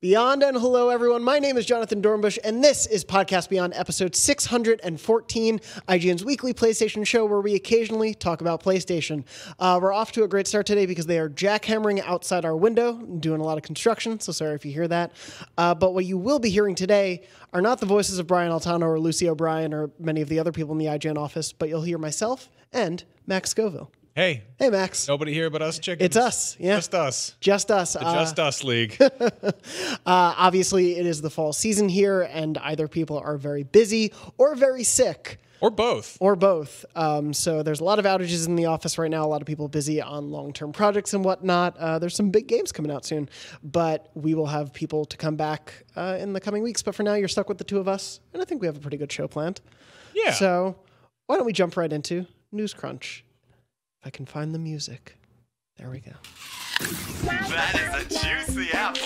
Beyond and hello, everyone. My name is Jonathon Dornbush, and this is Podcast Beyond, episode 614, IGN's weekly PlayStation show where we occasionally talk about PlayStation. We're off to a great start today because they are jackhammering outside our window, doing a lot of construction, so sorry if you hear that. But what you will be hearing today are not the voices of Brian Altano or Lucy O'Brien or many of the other people in the IGN office, but you'll hear myself and Max Scoville. Hey, Max. Nobody here but us chickens. It's us, yeah. Just us. Just us. The Just Us League. Obviously, it is the fall season here, and either people are very busy or very sick. Or both. Or both. So there's a lot of outages in the office right now, a lot of people busy on long-term projects and whatnot. There's some big games coming out soon, but we will have people to come back in the coming weeks. But for now, you're stuck with the two of us, and I think we have a pretty good show planned. Yeah. So why don't we jump right into News Crunch? I can find the music. There we go. That is a juicy apple.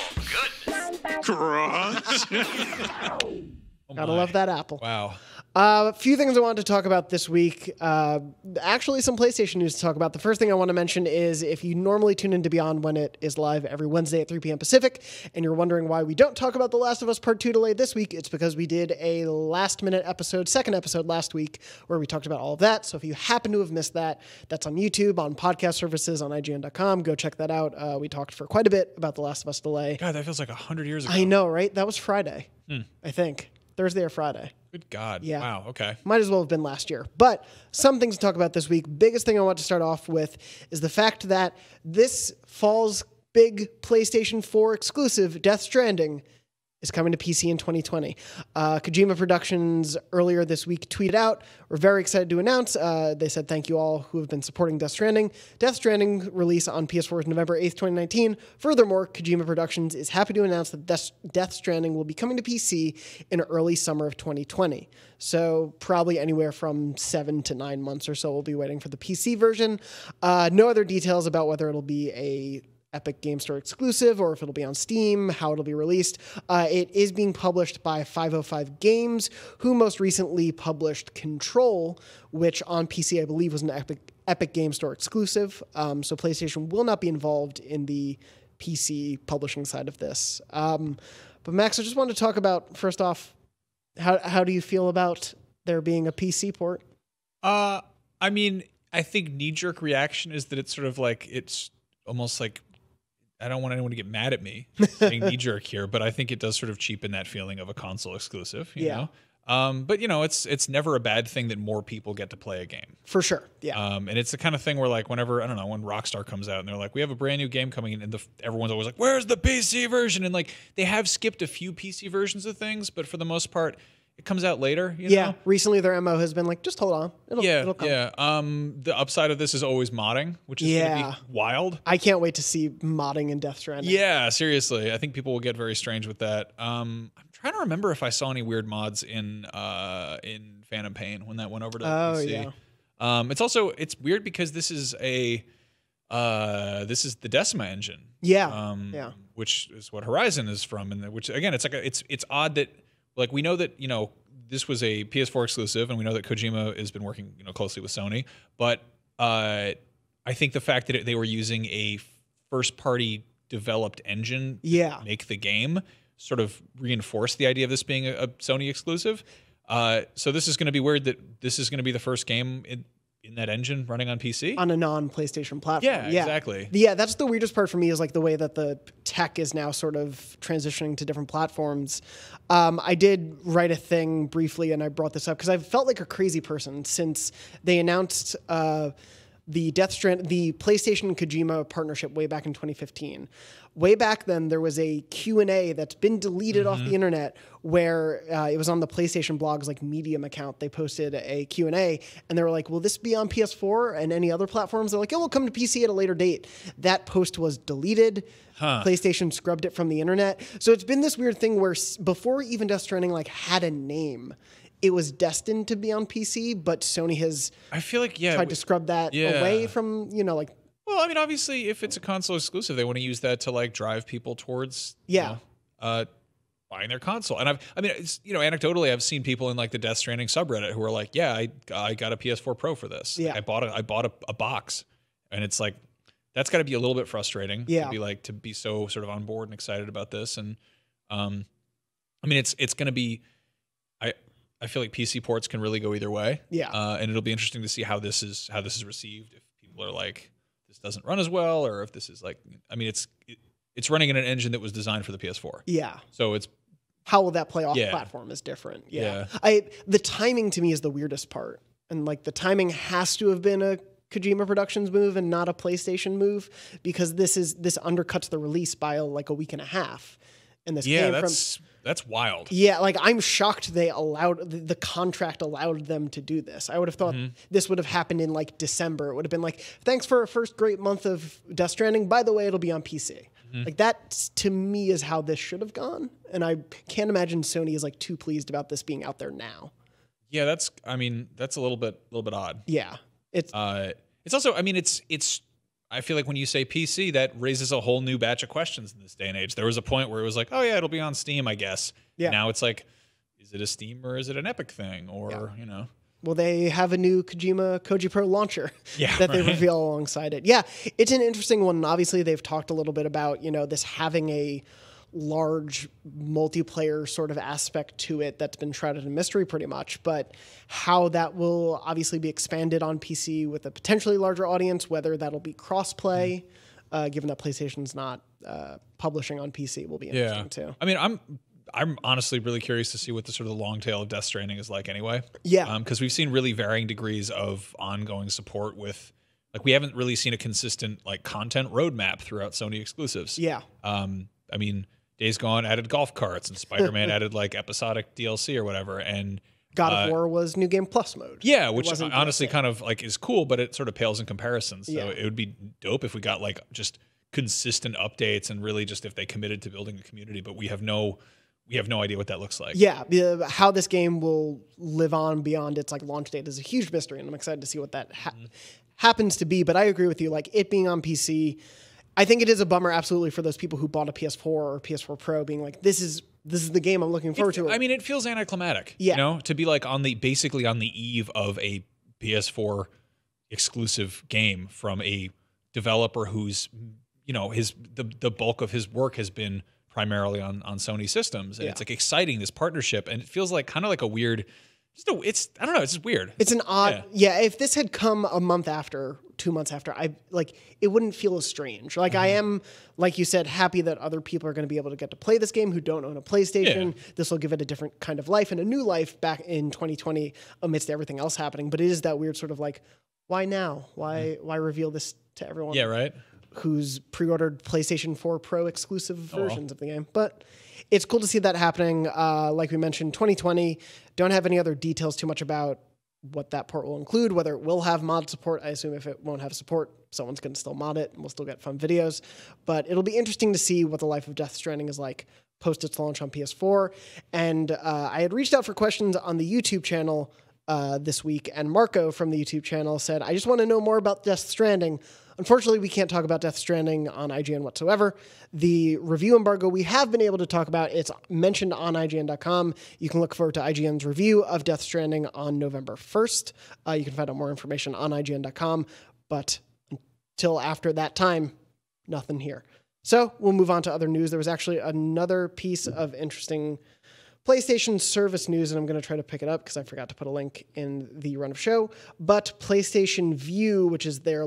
Goodness. Crunch. Gotta love that apple. Wow. A few things I wanted to talk about this week. Actually, some PlayStation news to talk about. The first thing I want to mention is if you normally tune into Beyond when it is live every Wednesday at 3 p.m. Pacific, and you're wondering why we don't talk about The Last of Us Part 2 delayed this week, it's because we did a last-minute episode, second episode last week, where we talked about all of that. So if you happen to have missed that, that's on YouTube, on podcast services, on IGN.com. Go check that out. We talked for quite a bit about The Last of Us delay. God, that feels like 100 years ago. I know, right? That was Friday, I think. Thursday or Friday. Good God. Yeah. Wow. Okay. Might as well have been last year. But some things to talk about this week. Biggest thing I want to start off with is the fact that this fall's big PlayStation 4 exclusive, Death Stranding, is coming to PC in 2020. Kojima Productions earlier this week tweeted out, we're very excited to announce, they said thank you all who have been supporting Death Stranding. Death Stranding release on PS4 is November 8th, 2019. Furthermore, Kojima Productions is happy to announce that Death Stranding will be coming to PC in early summer of 2020. So probably anywhere from 7 to 9 months or so we'll be waiting for the PC version. No other details about whether it'll be a Epic Game Store exclusive, or if it'll be on Steam, how it'll be released. It is being published by 505 Games, who most recently published Control, which on PC I believe was an Epic Game Store exclusive. So PlayStation will not be involved in the PC publishing side of this. But Max, I just wanted to talk about, first off, how do you feel about there being a PC port? I mean, I think knee-jerk reaction is that it's sort of like, it's almost like, I don't want anyone to get mad at me saying knee-jerk here, but I think it does sort of cheapen that feeling of a console exclusive, you know? But, you know, it's never a bad thing that more people get to play a game. For sure, yeah. And it's the kind of thing where, like, whenever, I don't know, when Rockstar comes out and they're like, we have a brand new game coming in, and everyone's always like, where's the PC version? And, like, they have skipped a few PC versions of things, but for the most part, it comes out later, you know? Recently their MO has been like, just hold on. It'll come. Yeah. The upside of this is always modding, which is going to be wild. I can't wait to see modding in Death Stranding. Yeah, seriously. I think people will get very strange with that. I'm trying to remember if I saw any weird mods in Phantom Pain when that went over to PC. Yeah. It's weird because this is the Decima engine. Yeah. Which is what Horizon is from, and which again, it's odd that, like, we know that, you know, this was a PS4 exclusive, and we know that Kojima has been working, you know, closely with Sony. But I think the fact that they were using a first-party developed engine to make the game sort of reinforced the idea of this being a Sony exclusive. So this is going to be weird that this is going to be the first game in that engine running on PC? On a non-PlayStation platform. Yeah, exactly. Yeah, that's the weirdest part for me, is like the way that the tech is now sort of transitioning to different platforms. I did write a thing briefly, and I brought this up because I've felt like a crazy person since they announced the PlayStation Kojima partnership way back in 2015. Way back then, there was a Q&A that's been deleted off the internet where it was on the PlayStation blog's like Medium account. They posted a Q&A, and they were like, will this be on PS4 and any other platforms? They're like, we'll come to PC at a later date. That post was deleted. PlayStation scrubbed it from the internet. So it's been this weird thing where before even Death Stranding like had a name, it was destined to be on PC, but Sony has tried to scrub that away from, you know, like. Well, I mean, obviously, if it's a console exclusive, they want to use that to like drive people towards buying their console. And it's, you know, anecdotally, I've seen people in like the Death Stranding subreddit who are like, yeah, I got a PS4 Pro for this. Yeah. I bought a box, and it's like, that's got to be a little bit frustrating. To be so sort of on board and excited about this. And I mean, it's going to be. I feel like PC ports can really go either way. Yeah. And it'll be interesting to see how this is received. If people are like, this doesn't run as well, or if this is like, I mean, it's running in an engine that was designed for the PS4. Yeah. So it's how will that play off Yeah. platform is different. Yeah. The timing to me is the weirdest part. And like the timing has to have been a Kojima Productions move and not a PlayStation move, because this undercuts the release by like a week and a half. And this came that's wild. Yeah, like I'm shocked they allowed the contract allowed them to do this. I would have thought this would have happened in like December. It would have been like, thanks for our first great month of Death Stranding. By the way, it'll be on PC. Like that to me is how this should have gone. And I can't imagine Sony is like too pleased about this being out there now. Yeah, that's a little bit odd. Yeah. It's also, I mean, it's I feel like when you say PC, that raises a whole new batch of questions in this day and age. There was a point where it was like, oh yeah, it'll be on Steam, I guess. Yeah. Now it's like, is it a Steam or is it an Epic thing? Or, Well, they have a new Koji Pro launcher that they right. reveal alongside it. Yeah, it's an interesting one. Obviously, they've talked a little bit about, this having a large multiplayer sort of aspect to it that's been shrouded in mystery pretty much, but how that will obviously be expanded on PC with a potentially larger audience, whether that'll be cross-play, given that PlayStation's not publishing on PC, will be interesting too. I mean, I'm honestly really curious to see what the sort of the long tail of Death Stranding is like anyway. Yeah. Because we've seen really varying degrees of ongoing support with, like, we haven't really seen a consistent like content roadmap throughout Sony exclusives. Yeah. I mean, Days Gone added golf carts and Spider-Man added like episodic DLC or whatever. And God of War was New Game Plus mode. Yeah, which honestly kind of like is cool, but it sort of pales in comparison. So Yeah. it would be dope if we got like just consistent updates and really just if they committed to building a community, but we have no idea what that looks like. Yeah, how this game will live on beyond its like launch date is a huge mystery, and I'm excited to see what that happens to be. But I agree with you, like it being on PC, I think it is a bummer absolutely for those people who bought a PS4 or PS4 Pro, being like, this is the game I'm looking forward to. I mean, it feels anticlimactic, Yeah. to be like basically on the eve of a PS4 exclusive game from a developer who's, the bulk of his work has been primarily on Sony systems. And it's like exciting, this partnership. And it feels like kind of like a weird, I don't know, it's just weird. It's an odd, if this had come a month after, 2 months after, it wouldn't feel as strange. Like I am, like you said, happy that other people are going to be able to get to play this game who don't own a PlayStation. Yeah. This will give it a different kind of life and a new life back in 2020 amidst everything else happening. But it is that weird sort of like, why now? Why reveal this to everyone? Yeah, right. Who's pre-ordered PlayStation 4 Pro exclusive versions of the game. But it's cool to see that happening. Like we mentioned, 2020, don't have any other details too much about what that port will include, whether it will have mod support. I assume if it won't have support, someone's going to still mod it and we'll still get fun videos. But it'll be interesting to see what the life of Death Stranding is like post its launch on PS4. And I had reached out for questions on the YouTube channel this week, and Marco from the YouTube channel said, I just want to know more about Death Stranding. Unfortunately, we can't talk about Death Stranding on IGN whatsoever. The review embargo we have been able to talk about, it's mentioned on IGN.com. You can look forward to IGN's review of Death Stranding on November 1st. You can find out more information on IGN.com. But until after that time, nothing here. So we'll move on to other news. There was actually another piece of interesting PlayStation service news, and I'm going to try to pick it up because I forgot to put a link in the run of show. But PlayStation Vue, which is their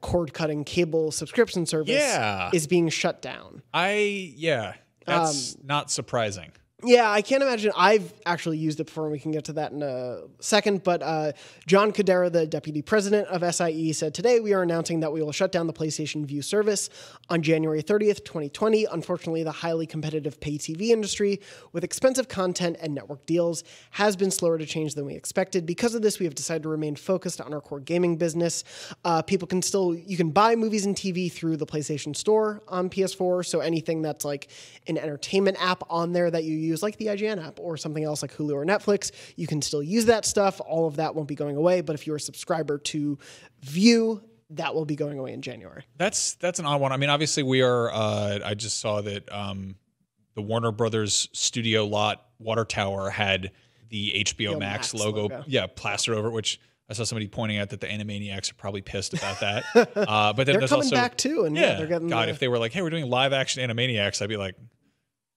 cord-cutting cable subscription service, is being shut down. That's not surprising. Yeah, I can't imagine. I've actually used it before, and we can get to that in a second. But John Cadera, the deputy president of SIE, said, today we are announcing that we will shut down the PlayStation Vue service on January 30th, 2020. Unfortunately, the highly competitive pay TV industry with expensive content and network deals has been slower to change than we expected. Because of this, we have decided to remain focused on our core gaming business. You can buy movies and TV through the PlayStation Store on PS4. So anything that's like an entertainment app on there that you use, like the IGN app or something else like Hulu or Netflix, you can still use that stuff. All of that won't be going away. But if you're a subscriber to Vue, that will be going away in January. That's an odd one. I mean, obviously we are, I just saw that the Warner Brothers studio lot water tower had the HBO Max logo. Yeah, plastered over it, which I saw somebody pointing out that the Animaniacs are probably pissed about that. But then they're there's coming also back too. And they're getting if they were like, hey, we're doing live action Animaniacs, I'd be like,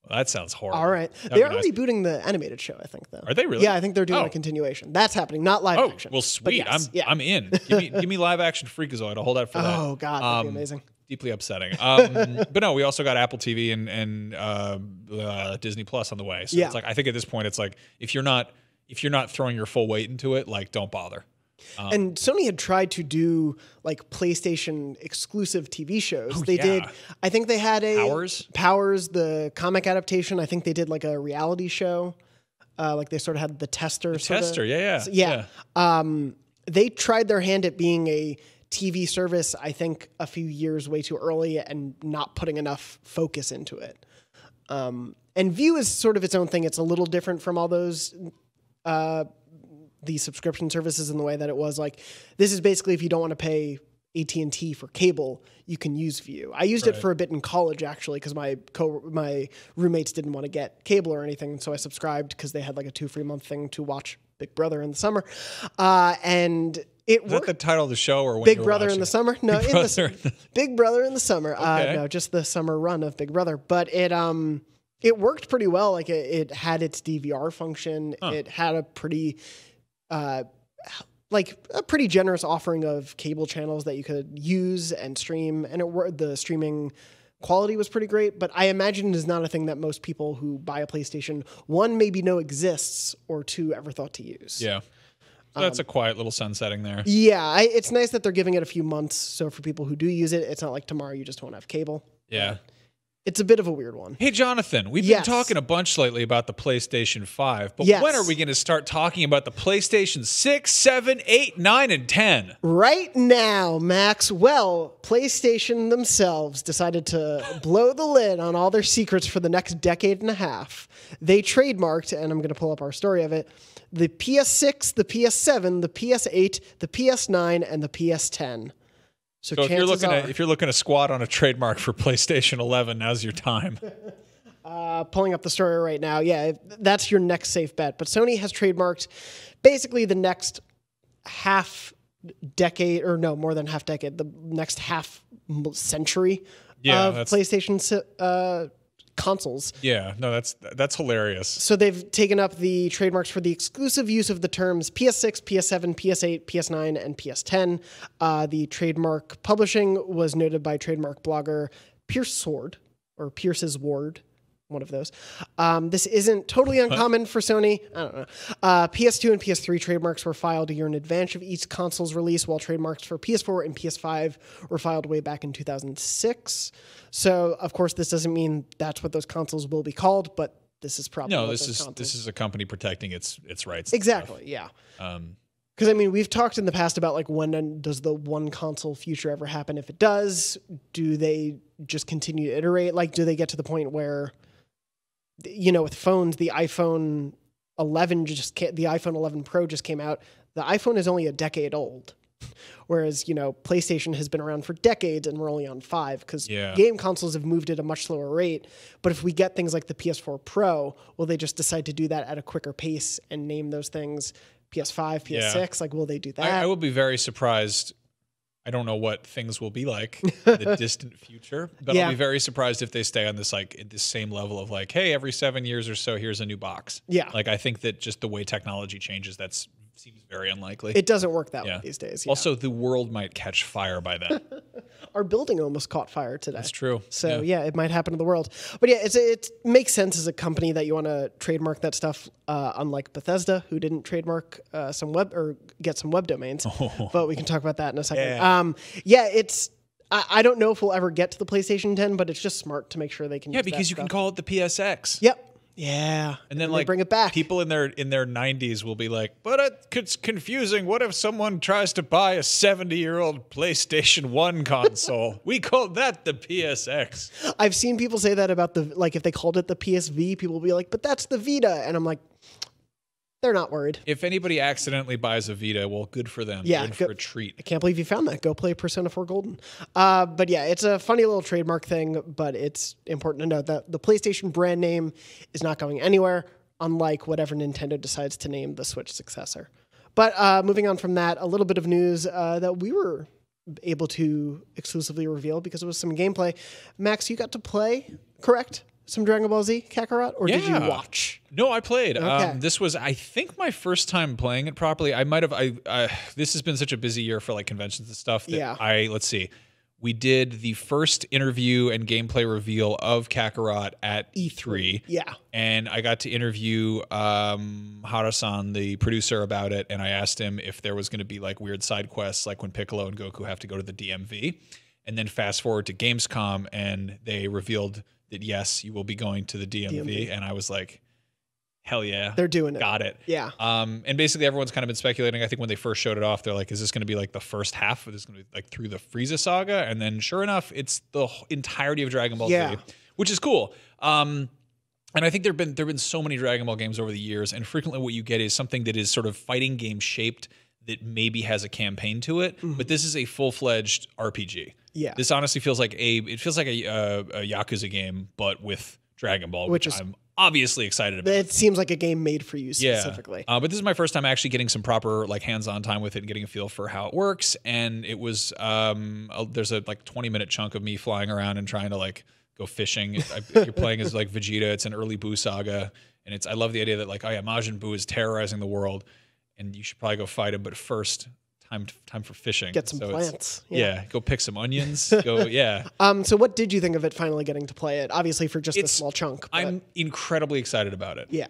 Well, that sounds horrible. All right. That'd They be are nice. rebooting the animated show, I think, though. Are they really? Yeah, I think they're doing Oh. a continuation. That's happening, not live Oh, action. well, But sweet. yes, yeah. I'm in. Give me live action Freakazoid. I'll hold out for that. Oh, God, that'd be amazing. Deeply upsetting. But no, we also got Apple TV and Disney Plus on the way. So Yeah. it's like, I think at this point, it's like, if you're not throwing your full weight into it, like, don't bother. And Sony had tried to do like PlayStation exclusive TV shows. Oh, They yeah. did. I think they had a Powers, the comic adaptation. I think they did like a reality show. Like they sort of had the Tester. Yeah. They tried their hand at being a TV service. I think a few years way too early and not putting enough focus into it. And View is sort of its own thing. It's a little different from all those. The subscription services in the way that it was like, this is basically if you don't want to pay AT&T for cable, you can use View. I used it for a bit in college actually because my roommates didn't want to get cable or anything, so I subscribed because they had like a 2 free month thing to watch Big Brother in the summer, and it Is that the title of the show or when Big you were Brother in watching the it? summer? No, Big in Brother. Big Brother in the summer. Okay. No, just the summer run of Big Brother. But it worked pretty well. Like it had its DVR function. It had a pretty pretty generous offering of cable channels that you could use and stream, and the streaming quality was pretty great. But I imagine it is not a thing that most people who buy a PlayStation, one, maybe know exists, or two, ever thought to use. Yeah. So that's a quiet little sunsetting there. Yeah, it's nice that they're giving it a few months. So for people who do use it, it's not like tomorrow you just won't have cable. Yeah. It's a bit of a weird one. Hey, Jonathan, we've been talking a bunch lately about the PlayStation 5, but when are we going to start talking about the PlayStation 6, 7, 8, 9, and 10? Right now, Max. Well, PlayStation themselves decided to blow the lid on all their secrets for the next decade and a half. They trademarked, and I'm going to pull up our story of it, the PS6, the PS7, the PS8, the PS9, and the PS10. So if you're looking to squat on a trademark for PlayStation 11, now's your time. Pulling up the story right now. Yeah, that's your next safe bet. But Sony has trademarked basically the next half decade, or no, more than half decade, the next half century of PlayStation consoles. Yeah, no, that's hilarious. So they've taken up the trademarks for the exclusive use of the terms PS6, PS7, PS8, PS9, and PS10. The trademark publishing was noted by trademark blogger Pierce's Ward, one of those. This isn't totally uncommon for Sony. I don't know. PS2 and PS3 trademarks were filed a year in advance of each console's release, while trademarks for PS4 and PS5 were filed way back in 2006. So, of course, this doesn't mean that's what those consoles will be called, but this is probably this is a company protecting its rights. Exactly. Yeah. Because I mean, we've talked in the past about like when does the one console future ever happen? If it does, do they just continue to iterate? Like, do they get to the point where, you know, with phones, the iPhone 11 the iPhone 11 Pro just came out. The iPhone is only a decade old, whereas, you know, PlayStation has been around for decades and we're only on 5 because game consoles have moved at a much slower rate. But if we get things like the PS4 Pro, will they just decide to do that at a quicker pace and name those things PS5, PS6? Yeah. Like, will they do that? I will be very surprised. I don't know what things will be like in the distant future, but I'll be very surprised if they stay on this this same level of like, hey, every 7 years or so, here's a new box. Yeah. Like, I think that just the way technology changes, seems very unlikely. It doesn't work that way these days. Yeah. Also, the world might catch fire by then. Our building almost caught fire today. That's true. So yeah, it might happen to the world. But yeah, it makes sense as a company that you want to trademark that stuff. Unlike Bethesda, who didn't trademark some web or get some web domains. But we can talk about that in a second. It's. I don't know if we'll ever get to the PlayStation 10, but it's just smart to make sure they can. Yeah, because you can call it the PSX. Yep. Yeah, and then like bring it back. People in their 90s will be like, "But it's confusing. What if someone tries to buy a 70-year-old PlayStation 1 console? We call that the PSX." I've seen people say that about if they called it the PSV, people will be like, "But that's the Vita," and I'm like, they're not worried. If anybody accidentally buys a Vita, well, good for them. Yeah, good for a treat. I can't believe you found that. Go play Persona 4 Golden. But yeah, it's a funny little trademark thing, but it's important to note that the PlayStation brand name is not going anywhere, unlike whatever Nintendo decides to name the Switch successor. But moving on from that, a little bit of news that we were able to exclusively reveal because it was some gameplay. Max, you got to play, correct? some Dragon Ball Z Kakarot, or did you Yeah. watch? No, I played. Okay. This was, I think, my first time playing it properly. I might have. This has been such a busy year for like conventions and stuff. That Yeah. Let's see. We did the first interview and gameplay reveal of Kakarot at E3. Yeah. And I got to interview Hara-san, the producer, about it. And I asked him if there was going to be like weird side quests, like when Piccolo and Goku have to go to the DMV. And then fast forward to Gamescom, and they revealed that, yes, you will be going to the DMV. And I was like, hell yeah. They're doing it. Got it. Yeah. And basically everyone's kind of been speculating. I think when they first showed it off, they're like, is this going to be like the first half? Or is this going to be like through the Frieza saga? And then sure enough, it's the entirety of Dragon Ball Yeah. Z, which is cool. And I think there've been so many Dragon Ball games over the years, and frequently what you get is something that is sort of fighting game shaped that maybe has a campaign to it, but this is a full-fledged RPG. Yeah. This honestly feels like a Yakuza game, but with Dragon Ball, which I'm obviously excited about. It seems like a game made for you specifically. Yeah. But this is my first time actually getting some proper like hands-on time with it and getting a feel for how it works. And it was there's a like 20-minute chunk of me flying around and trying to like go fishing. You're playing as like Vegeta. It's an early Buu saga, and I love the idea that like, oh yeah, Majin Buu is terrorizing the world, and you should probably go fight him. But first, time for fishing. Get some plants. Yeah, go pick some onions. Yeah. So what did you think of it finally getting to play it? Obviously for just a small chunk. But I'm incredibly excited about it. Yeah.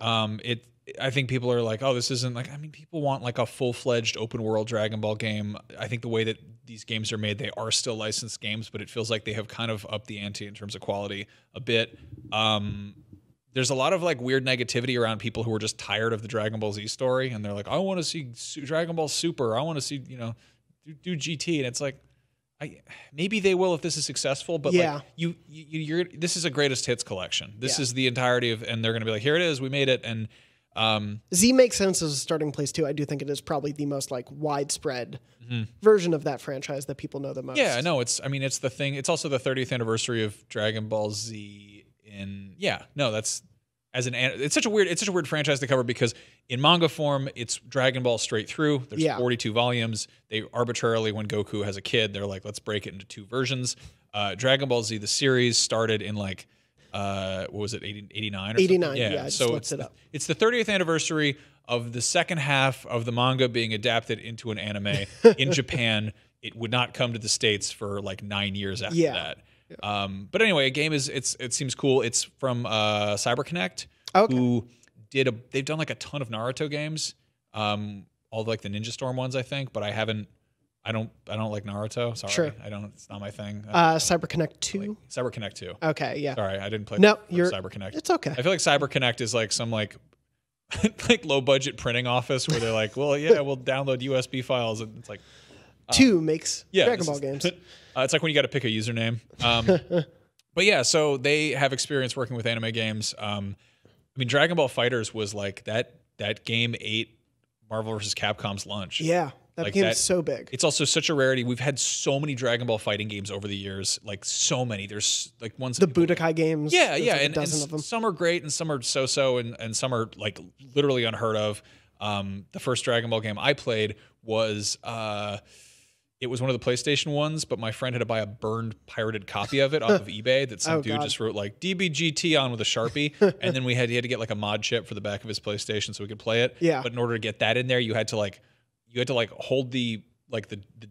I think people are like, oh, this isn't like, I mean, people want like a full-fledged open world Dragon Ball game. I think the way that these games are made, they are still licensed games, but it feels like they have kind of upped the ante in terms of quality a bit. There's a lot of like weird negativity around people who are just tired of the Dragon Ball Z story, and they're like, I want to see Dragon Ball Super. I want to see, do GT, and it's like, maybe they will if this is successful, but like you're this is a greatest hits collection. This is the entirety of, and they're going to be like, here it is, we made it, and Z makes sense as a starting place too. I do think it is probably the most like widespread version of that franchise that people know the most. Yeah, no, it's the thing. It's also the 30th anniversary of Dragon Ball Z. It's such a weird franchise to cover, because in manga form it's Dragon Ball straight through. There's 42 volumes. They arbitrarily, when Goku has a kid, they're like, let's break it into 2 versions. Dragon Ball Z, the series, started in like what was it, 89 or 89, something? yeah, I just looked it up. It's the 30th anniversary of the second half of the manga being adapted into an anime in Japan. It would not come to the States for like 9 years after that. But anyway, a game it seems cool. It's from CyberConnect, who they've done like a ton of Naruto games, all like the Ninja Storm ones, I think, but I don't like Naruto. Sorry. Sure. It's not my thing. CyberConnect 2? CyberConnect 2. Okay, yeah. Sorry, I didn't play CyberConnect. It's okay. I feel like CyberConnect is like some like like low budget printing office where they're like, well, yeah, we'll download USB files, and it's like 2 makes Dragon Ball games. It's like when you got to pick a username. But yeah, so they have experience working with anime games. I mean, Dragon Ball FighterZ was like that game ate Marvel vs. Capcom's lunch. Yeah, that like game is so big. It's also such a rarity. We've had so many Dragon Ball fighting games over the years, like so many. There's like ones the Budokai games. Yeah, like and of them. Some are great and some are so-so, and some are like literally unheard of. The first Dragon Ball game I played was it was one of the PlayStation ones, but my friend had to buy a burned, pirated copy of it off of eBay that some dude just wrote like DBGT on with a Sharpie, and then he had to get like a mod chip for the back of his PlayStation so we could play it. Yeah. But in order to get that in there, you had to hold the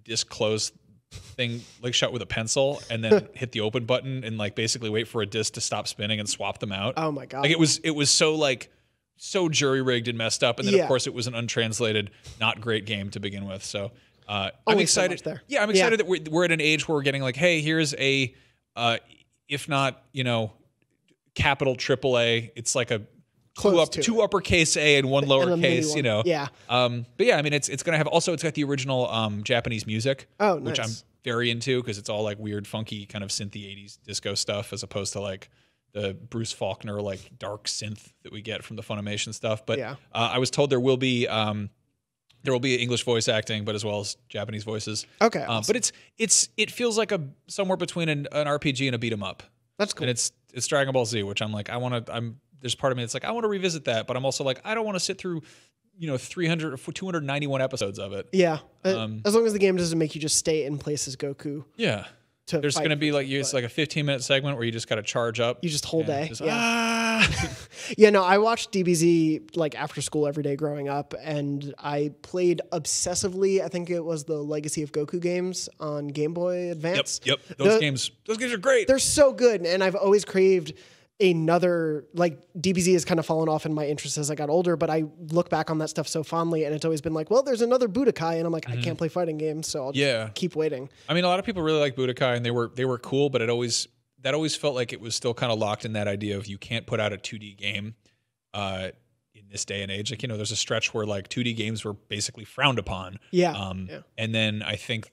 disc closed thing like shut with a pencil, and then hit the open button and like basically wait for a disc to stop spinning and swap them out. Oh my god! Like it was so jury rigged and messed up, and then of course it was an untranslated, not great game to begin with. So. I'm excited. So yeah, I'm excited that we're at an age where we're getting like, hey, here's a, if not, capital AAA. It's like a two uppercase A and one lowercase. Yeah. But yeah, I mean, it's gonna have also. It's got the original Japanese music. Oh, nice. Which I'm very into because it's all like weird, funky kind of synthy '80s disco stuff, as opposed to like the Bruce Faulkner like dark synth that we get from the Funimation stuff. But I was told there will be. There will be English voice acting, but as well as Japanese voices. Okay, awesome. But it feels like somewhere between an RPG and a beat 'em up. That's cool. And it's Dragon Ball Z, which I'm like, there's part of me that's like, I want to revisit that, but I'm also like, I don't want to sit through 291 episodes of it. Yeah, as long as the game doesn't make you just stay in place as Goku. Yeah. to There's fight going to be for like it, it's like a 15-minute segment where you just got to charge up. you just whole day. Just, Yeah, no, I watched DBZ like after school every day growing up, and I played obsessively. I think it was the Legacy of Goku games on Game Boy Advance. Yep. Those games are great. They're so good, and I've always craved another, like, DBZ has kind of fallen off in my interest as I got older, but I look back on that stuff so fondly, and it's always been like, well, there's another Budokai, and I'm like, I can't play fighting games, so I'll just keep waiting. I mean, a lot of people really like Budokai, and they were cool, but that always felt like it was still kind of locked in that idea of you can't put out a 2D game in this day and age. Like, there's a stretch where like 2D games were basically frowned upon. And then I think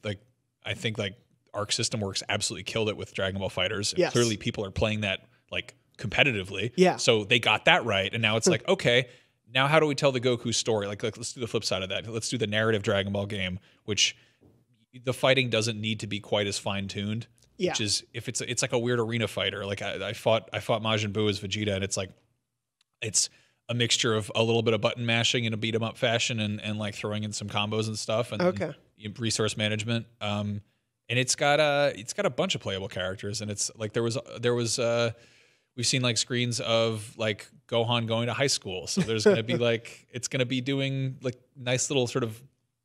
Arc System Works absolutely killed it with Dragon Ball Fighters. Yes. Clearly people are playing that like competitively. Yeah. So they got that right. And now it's like, okay, now how do we tell the Goku story? Like let's do the flip side of that. Let's do the narrative Dragon Ball game, which the fighting doesn't need to be quite as fine-tuned. Yeah. Which is, if it's like a weird arena fighter. Like I fought Majin Buu as Vegeta, and it's like, it's a mixture of a little bit of button mashing in a beat 'em up fashion and like throwing in some combos and stuff and resource management. And it's got a bunch of playable characters, and it's like there was we've seen like screens of like Gohan going to high school. So there's going to be like, it's going to be doing like nice little sort of,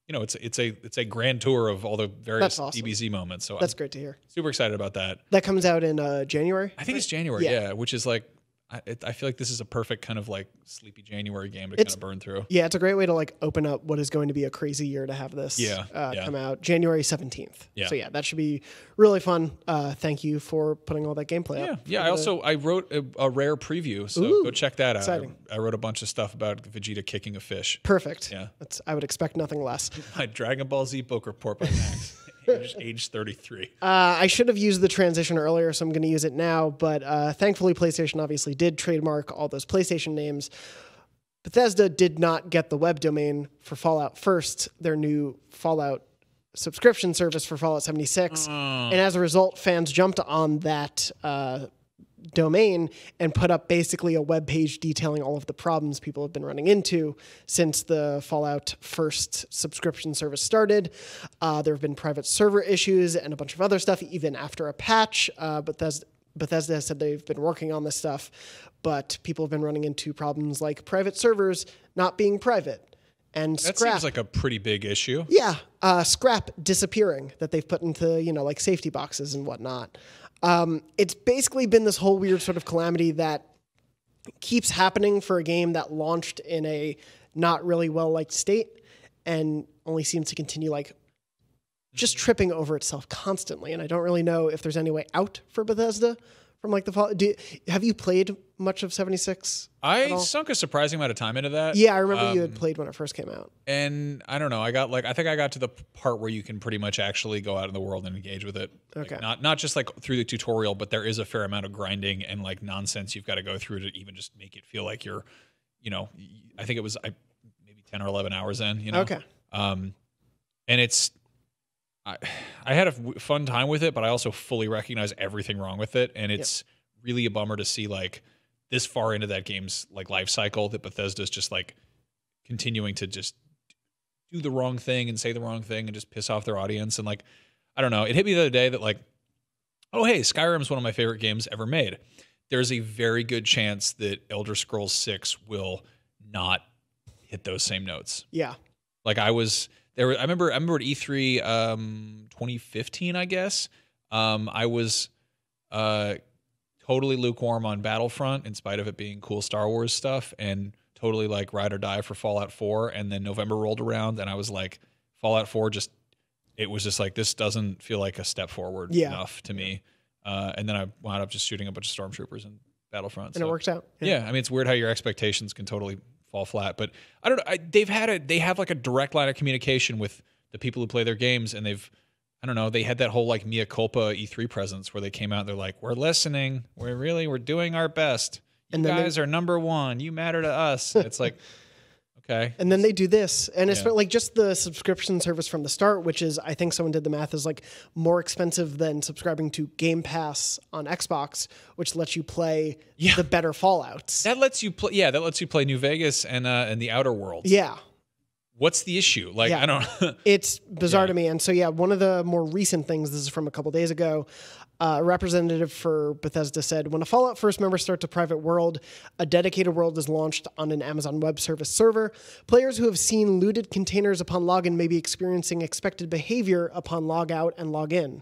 it's a grand tour of all the various DBZ moments. So that's great to hear. Super excited about that. That comes out in January? I think it's January, yeah, which is like, I feel like this is a perfect kind of like sleepy January game to kind of burn through. Yeah, it's a great way to like open up what is going to be a crazy year to have this come out January 17th. Yeah. So yeah, that should be really fun. Thank you for putting all that gameplay up. Yeah, I wrote a rare preview, so go check that out. Exciting. I wrote a bunch of stuff about Vegeta kicking a fish. Perfect. Yeah. I would expect nothing less. My Dragon Ball Z book report by Max. Age 33. I should have used the transition earlier, so I'm going to use it now. But thankfully, PlayStation obviously did trademark all those PlayStation names. Bethesda did not get the web domain for Fallout First, their new Fallout subscription service for Fallout 76. And as a result, fans jumped on that domain and put up basically a web page detailing all of the problems people have been running into since the Fallout First subscription service started. There have been private server issues and a bunch of other stuff, even after a patch. Bethesda has said they've been working on this stuff, but people have been running into problems like private servers not being private. And that Scrap, seems like a pretty big issue. Yeah, Scrap disappearing that they've put into, like safety boxes and whatnot. It's basically been this whole weird sort of calamity that keeps happening for a game that launched in a not really well-liked state and only seems to continue like just tripping over itself constantly. And I don't really know if there's any way out for Bethesda from like the fall. Have you played much of 76? I sunk a surprising amount of time into that. Yeah, I remember you had played when it first came out. And I don't know, I think I got to the part where you can pretty much actually go out in the world and engage with it. Okay. Like not just like through the tutorial, but there is a fair amount of grinding and like nonsense you've got to go through to even just make it feel like you're, I think it was maybe 10 or 11 hours in, Okay. And it's, I had a fun time with it, but I also fully recognize everything wrong with it. And it's really a bummer to see like this far into that game's like life cycle that Bethesda's just like continuing to just do the wrong thing and say the wrong thing and just piss off their audience. And like, I don't know, it hit me the other day that like, oh, hey, Skyrim's one of my favorite games ever made. There's a very good chance that Elder Scrolls 6 will not hit those same notes. Yeah. Like I remember at E3 2015, I guess. I was totally lukewarm on Battlefront in spite of it being cool Star Wars stuff, and totally like ride or die for Fallout 4. And then November rolled around and I was like, Fallout 4 it was just like, this doesn't feel like a step forward enough to me. And then I wound up just shooting a bunch of stormtroopers in Battlefront. And it works out. Yeah. I mean, it's weird how your expectations can totally fall flat, but I don't know. They have like a direct line of communication with the people who play their games, and they had that whole like mea culpa E3 presence where they came out and they're like, we're listening. We're doing our best. You guys are number one. You matter to us. It's like, okay. And then they do this. And it's like just the subscription service from the start, which is, I think someone did the math, is like more expensive than subscribing to Game Pass on Xbox, which lets you play the better Fallouts. That lets you play New Vegas and the Outer Worlds. Yeah. what's the issue? Like, Yeah. I don't. It's bizarre to me. And so, yeah, one of the more recent things, this is from a couple days ago, a representative for Bethesda said, when a Fallout First member starts a private world, a dedicated world is launched on an Amazon Web Service server. Players who have seen looted containers upon login may be experiencing expected behavior upon log out and log in.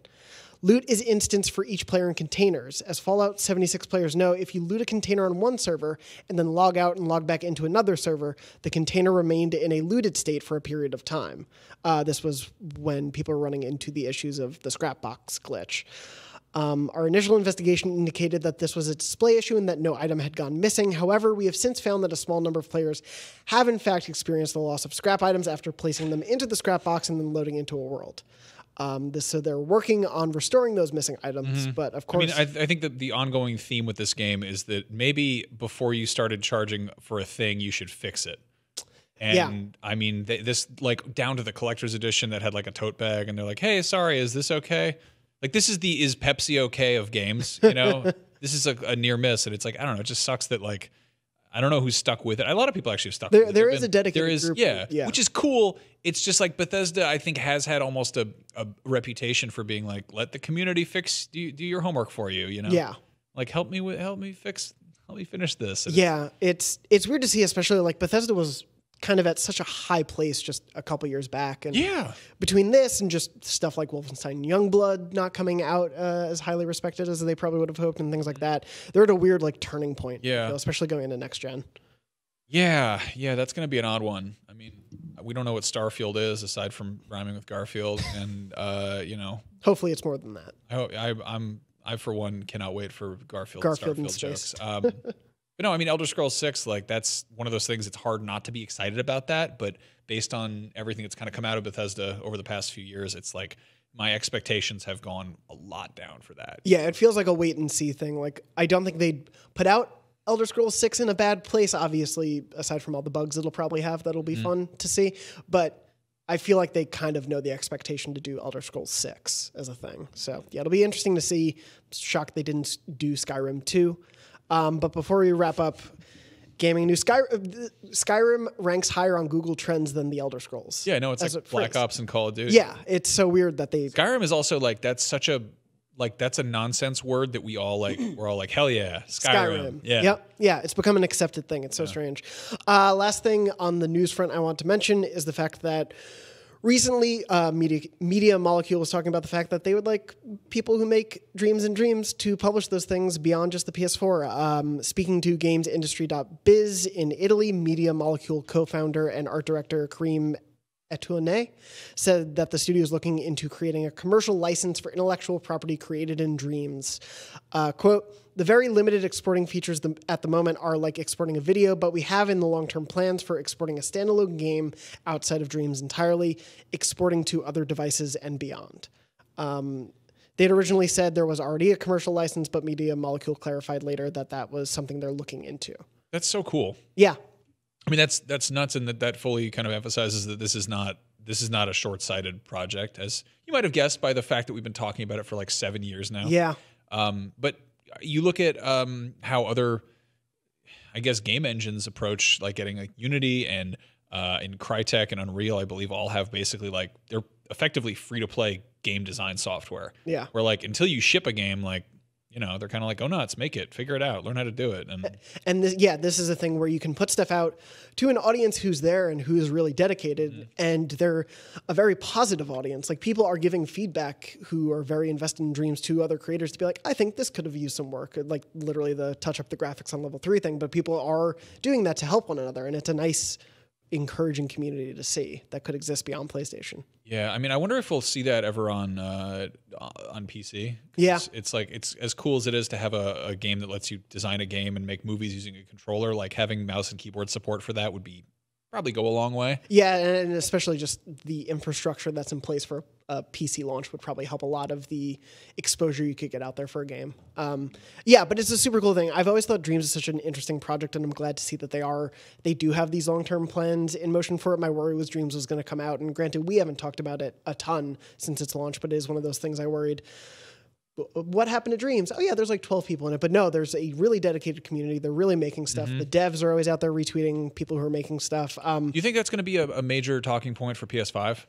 Loot is instanced for each player in containers. As Fallout 76 players know, if you loot a container on one server and then log out and log back into another server, the container remained in a looted state for a period of time. This was when people were running into the issues of the scrap box glitch. Our initial investigation indicated that this was a display issue and that no item had gone missing. However, we have since found that a small number of players have in fact experienced the loss of scrap items after placing them into the scrap box and then loading into a world. So they're working on restoring those missing items, but of course... I think that the ongoing theme with this game is that maybe before you started charging for a thing, you should fix it. And I mean, this like down to the collector's edition that had like a tote bag and they're like, hey, sorry, is this okay? Like this is the is Pepsi okay of games, you know? This is a near miss, and it's like I don't know. It just sucks that like I don't know who's stuck with it. A lot of people actually have stuck with it. There is a dedicated group. Yeah, which is cool. It's just like Bethesda, I think, has had almost a reputation for being like, let the community do your homework for you. You know? Yeah. Like help me finish this. And yeah, it's weird to see, especially like Bethesda was kind of at such a high place just a couple years back. And between this and just stuff like Wolfenstein Youngblood not coming out as highly respected as they probably would have hoped and things like that, they're at a weird like turning point. Yeah. You know, especially going into next gen. Yeah, that's going to be an odd one. I mean, we don't know what Starfield is aside from rhyming with Garfield, and you know. Hopefully, it's more than that. I for one cannot wait for Garfield in and Starfield space. jokes. But no, I mean, Elder Scrolls 6, like that's one of those things. It's hard not to be excited about that, but based on everything that's kind of come out of Bethesda over the past few years, it's like my expectations have gone a lot down for that. Yeah, it feels like a wait and see thing. Like I don't think they'd put out Elder Scrolls 6 in a bad place. Obviously, aside from all the bugs it'll probably have, that'll be fun to see. But I feel like they kind of know the expectation to do Elder Scrolls 6 as a thing. So yeah, it'll be interesting to see. Shocked they didn't do Skyrim 2. But before we wrap up gaming news, Skyrim ranks higher on Google Trends than the Elder Scrolls. Yeah, no, it's like Black Ops and Call of Duty. Yeah, it's so weird that they... Skyrim is also like, that's a nonsense word that we all like, we're all like, hell yeah, Skyrim. Yeah. Yep. Yeah, it's become an accepted thing. It's so strange. Last thing on the news front I want to mention is the fact that recently, Media Molecule was talking about the fact that they would like people who make Dreams and Dreams to publish those things beyond just the PS4. Speaking to GamesIndustry.biz in Italy, Media Molecule co-founder and art director Karim Etoune said that the studio is looking into creating a commercial license for intellectual property created in Dreams. Quote, the very limited exporting features at the moment are like exporting a video, but we have in the long-term plans for exporting a standalone game outside of Dreams entirely, exporting to other devices and beyond. They'd originally said there was already a commercial license, but Media Molecule clarified later that that was something they're looking into. That's so cool. Yeah. I mean, that's nuts, and that fully kind of emphasizes that this is not a short-sighted project, as you might have guessed by the fact that we've been talking about it for like 7 years now. Yeah. But you look at how other, I guess, game engines approach like getting like Unity and in Crytek and Unreal, I believe, all have basically like they're effectively free-to-play game design software. Yeah. Where like until you ship a game, like, you know, they're kind of like, go nuts, make it, figure it out, learn how to do it. And this is a thing where you can put stuff out to an audience who's there and who is really dedicated, and they're a very positive audience. Like people are giving feedback who are very invested in Dreams to other creators to be like, I think this could have used some work, like literally the touch up the graphics on level 3 thing, but people are doing that to help one another. And it's a nice, encouraging community to see that could exist beyond PlayStation. Yeah, I mean, I wonder if we'll see that ever on PC. Yeah, it's like it's as cool as it is to have a game that lets you design a game and make movies using a controller. Like having mouse and keyboard support for that would be probably go a long way. Yeah, and especially just the infrastructure that's in place for a PC launch would probably help a lot of the exposure you could get out there for a game. Yeah, but it's a super cool thing. I've always thought Dreams is such an interesting project, and I'm glad to see that they do have these long-term plans in motion for it. My worry was Dreams was going to come out, and granted, we haven't talked about it a ton since its launch, but it is one of those things I worried what happened to Dreams? Oh yeah, there's like 12 people in it, but no, there's a really dedicated community. They're really making stuff. The devs are always out there retweeting people who are making stuff. Do you think that's going to be a major talking point for PS5?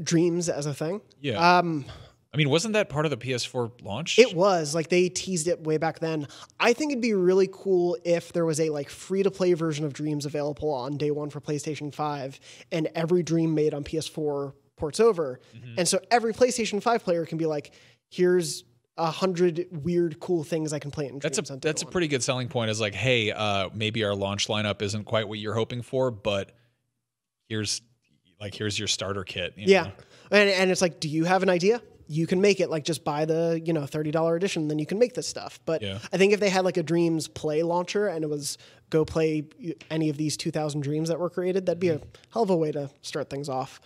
Dreams as a thing? Yeah. I mean, wasn't that part of the PS4 launch? It was. Like, they teased it way back then. I think it'd be really cool if there was a like free-to-play version of Dreams available on day one for PlayStation 5, and every Dream made on PS4 ports over. And so every PlayStation 5 player can be like, here's 100 weird, cool things I can play in Dreams. That's a pretty good selling point, is like, hey, maybe our launch lineup isn't quite what you're hoping for, but here's your starter kit. You know? And it's like, do you have an idea? You can make it. Like, just buy the $30 edition, then you can make this stuff. But I think if they had like a Dreams Play launcher and it was go play any of these 2,000 Dreams that were created, that'd be a hell of a way to start things off.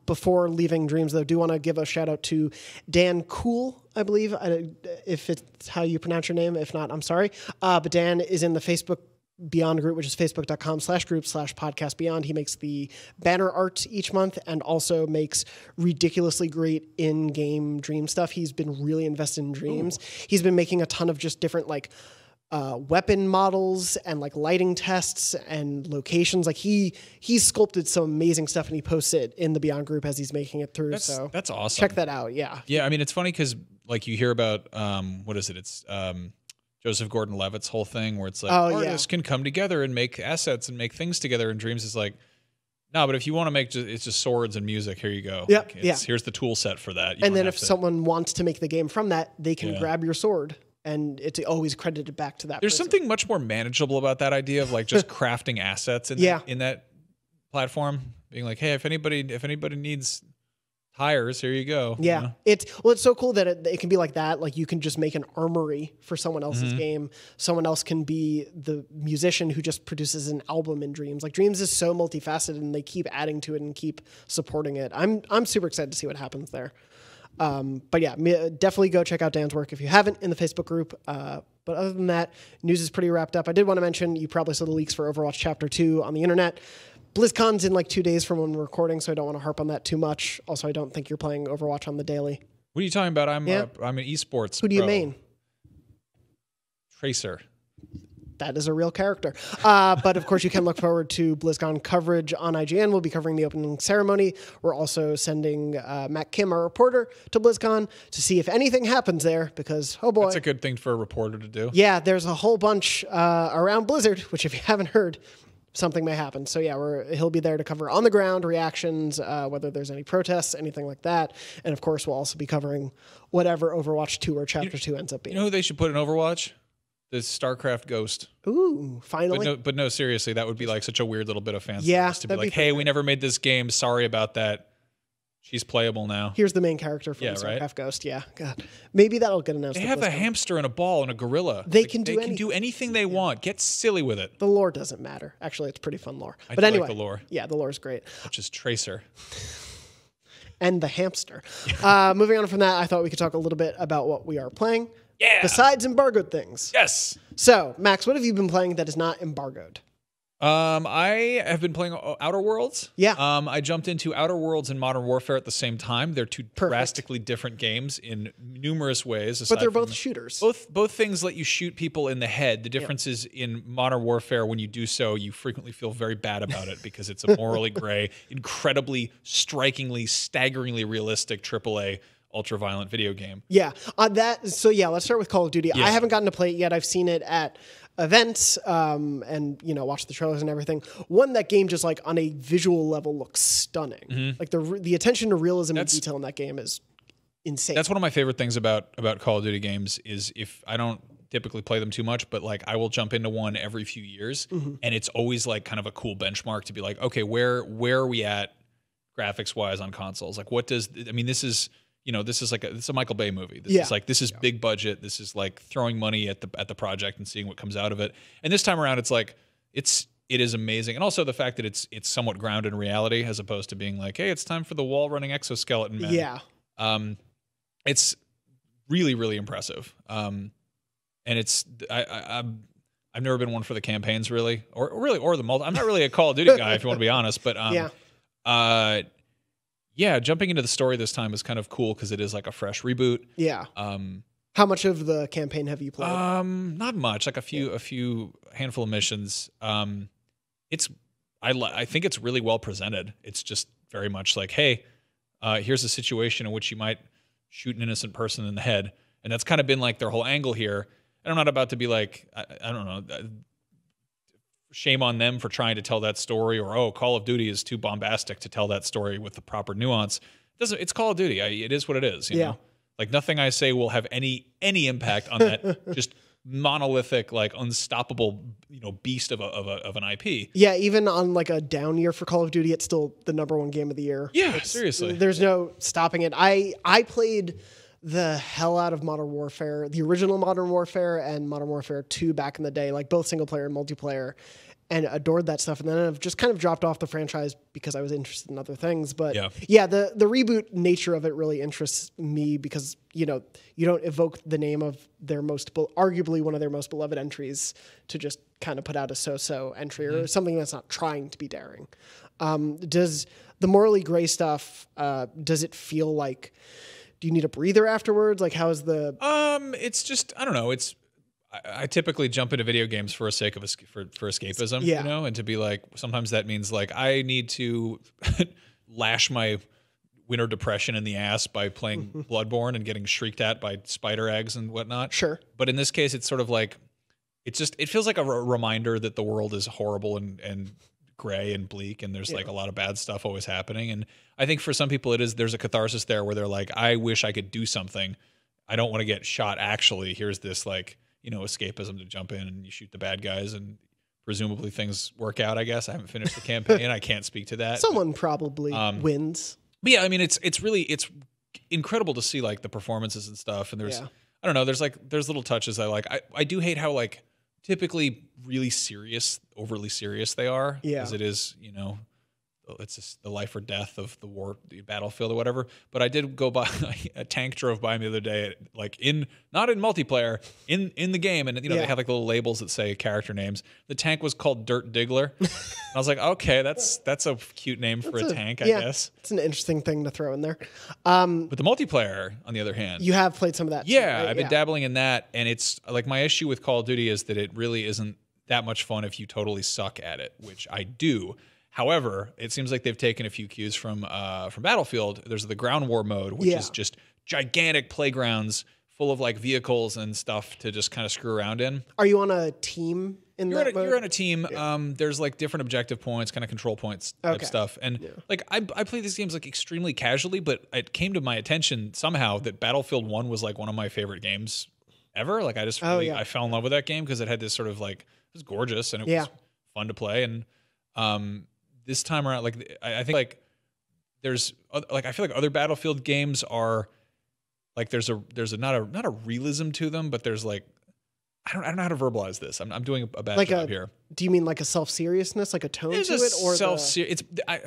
Before leaving Dreams, though, I do want to give a shout out to Dan Cool, I believe, if it's how you pronounce your name. If not, I'm sorry. But Dan is in the Facebook Beyond group, which is facebook.com/group/podcast beyond. He makes the banner art each month and also makes ridiculously great in-game Dream stuff. He's been really invested in Dreams. He's been making a ton of just different like weapon models and like lighting tests and locations. Like he's sculpted some amazing stuff, and he posts it in the Beyond group as he's making it through. That's awesome. Check that out. Yeah. I mean, it's funny because like you hear about what is it? It's Joseph Gordon-Levitt's whole thing where it's like artists can come together and make assets and make things together, and Dreams is like, no, but if you want to make it's just swords and music, here you go. Yep. Here's the tool set for that. And then if someone wants to make the game from that, they can grab your sword, and it's always credited back to that There's person. something much more manageable about that idea of like just crafting assets in that platform. Being like, hey, if anybody needs tires, here you go. Yeah. You know? It's so cool that it can be like that. Like, you can just make an armory for someone else's game. Someone else can be the musician who just produces an album in Dreams. Like, Dreams is so multifaceted, and they keep adding to it and keep supporting it. I'm super excited to see what happens there. But yeah, definitely go check out Dan's work if you haven't in the Facebook group. But other than that, news is pretty wrapped up. I did want to mention, you probably saw the leaks for Overwatch Chapter 2 on the internet. BlizzCon's in like 2 days from when we're recording, so I don't want to harp on that too much. Also, I don't think you're playing Overwatch on the daily. What are you talking about? I'm an esports Who do you main? Tracer. That is a real character. But of course, you can look forward to BlizzCon coverage on IGN. We'll be covering the opening ceremony. We're also sending Matt Kim, our reporter, to BlizzCon to see if anything happens there, because, oh boy. That's a good thing for a reporter to do. Yeah, there's a whole bunch around Blizzard, which if you haven't heard, something may happen. So yeah, he'll be there to cover on the ground reactions, whether there's any protests, anything like that. And of course, we'll also be covering whatever Overwatch 2 or Chapter 2 ends up being. You know who they should put in Overwatch? The StarCraft Ghost. Ooh, finally. But no, seriously, that would be like such a weird little bit of fan service to be like, hey, we never made this game. Sorry about that. She's playable now. Here's the main character from StarCraft Ghost. Yeah, God, maybe that'll get announced. They have a hamster and a ball and a gorilla. They can do anything they want. Get silly with it. The lore doesn't matter. Actually, it's pretty fun lore. But anyway, like the lore. Yeah, the lore is great. Which is Tracer. And the hamster. Moving on from that, I thought we could talk a little bit about what we are playing. Yeah. Besides embargoed things. Yes. So, Max, what have you been playing that is not embargoed? I have been playing Outer Worlds. Yeah. I jumped into Outer Worlds and Modern Warfare at the same time. They're two drastically different games in numerous ways. But they're both shooters. Both things let you shoot people in the head. The difference is in Modern Warfare, when you do so, you frequently feel very bad about it because it's a morally gray, incredibly, strikingly, staggeringly realistic AAA ultra-violent video game. Yeah. Let's start with Call of Duty. Yeah. I haven't gotten to play it yet. I've seen it at events and watched the trailers and everything. That game just like on a visual level looks stunning. Like the attention to realism and detail in that game is insane. That's one of my favorite things about Call of Duty games is, if I don't typically play them too much, but like I will jump into one every few years, and it's always like kind of a cool benchmark to be like, okay, where are we at graphics wise on consoles? Like, this is it's a Michael Bay movie. This is big budget. This is like throwing money at the project and seeing what comes out of it. And this time around, it's like it is amazing. And also the fact that it's somewhat grounded in reality, as opposed to being like, hey, it's time for the wall running exoskeleton man. Yeah. It's really, really impressive. And I've never been one for the campaigns really, or the multi. I'm not really a Call of Duty guy if you want to be honest, but yeah, jumping into the story this time is kind of cool because it is like a fresh reboot. Yeah. How much of the campaign have you played? Not much, like a few handful of missions. I think it's really well presented. It's just very much like, hey, here's a situation in which you might shoot an innocent person in the head, and that's kind of been like their whole angle here. And I'm not about to be like, I don't know, shame on them for trying to tell that story, or oh, Call of Duty is too bombastic to tell that story with the proper nuance. It's Call of Duty. It is what it is. You know? Like nothing I say will have any impact on that just monolithic, like unstoppable, beast of an IP. Yeah, even on like a down year for Call of Duty, it's still the #1 game of the year. Yeah, seriously. There's no stopping it. I played the hell out of Modern Warfare, the original Modern Warfare and Modern Warfare 2 back in the day, like both single player and multiplayer, and adored that stuff. And then I've just kind of dropped off the franchise because I was interested in other things. But yeah, the reboot nature of it really interests me because, you don't evoke the name of their arguably one of their most beloved entries to just kind of put out a so-so entry or something that's not trying to be daring. Does the morally gray stuff, does it feel like, do you need a breather afterwards? Like, how is the... It's just, I don't know. I typically jump into video games for a sake of for escapism, and to be like, sometimes that means like I need to lash my winter depression in the ass by playing Bloodborne and getting shrieked at by spider eggs and whatnot. Sure. But in this case, it's sort of like, it feels like a reminder that the world is horrible and gray and bleak, and there's like a lot of bad stuff always happening. And I think for some people there's a catharsis there where they're like, I wish I could do something. I don't want to get shot. Actually, here's this like, escapism to jump in and you shoot the bad guys and presumably things work out, I guess. I haven't finished the campaign. I can't speak to that. Someone probably wins. But yeah, I mean, it's incredible to see like the performances and stuff. And there's, I don't know, there's little touches I like. I do hate how like typically really serious, overly serious they are. Yeah. As it is, it's just the life or death of the war, the battlefield or whatever. But I did go by, a tank drove by me the other day, like not in multiplayer, in the game. And, they have like little labels that say character names. The tank was called Dirt Diggler. I was like, okay, that's a cute name for a tank, I guess. It's an interesting thing to throw in there. But the multiplayer, on the other hand. You have played some of that. Yeah, too, right? I've been dabbling in that. And it's like my issue with Call of Duty is that it really isn't that much fun if you totally suck at it, which I do. However, it seems like they've taken a few cues from Battlefield. There's the ground war mode, which is just gigantic playgrounds full of like vehicles and stuff to just kind of screw around in. Are you on a team in that mode? You're on a team. Yeah. There's like different objective points, kind of control points type stuff. And like I play these games like extremely casually, but it came to my attention somehow that Battlefield 1 was like one of my favorite games ever. Like I just I fell in love with that game because it had this sort of like, it was gorgeous and it was fun to play. And this time around, like I think like there's like I feel like other Battlefield games are like there's a not a realism to them, but there's like I don't know how to verbalize this. I'm doing a bad job here. Do you mean like a self-seriousness, like a tone to it, or self-serious? I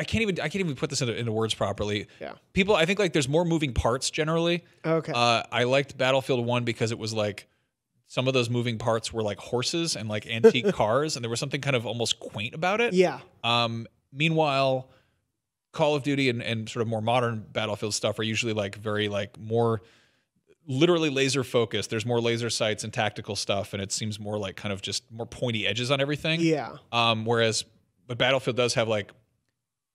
can't even put this into words properly. Yeah. People, I think like there's more moving parts generally. Okay. I liked Battlefield 1 because it was like some of those moving parts were like horses and like antique cars, and there was something kind of almost quaint about it. Yeah. Meanwhile, Call of Duty and sort of more modern Battlefield stuff are usually like very like more literally laser focused. There's more laser sights and tactical stuff, and it seems more like kind of just more pointy edges on everything. Yeah. But Battlefield does have like,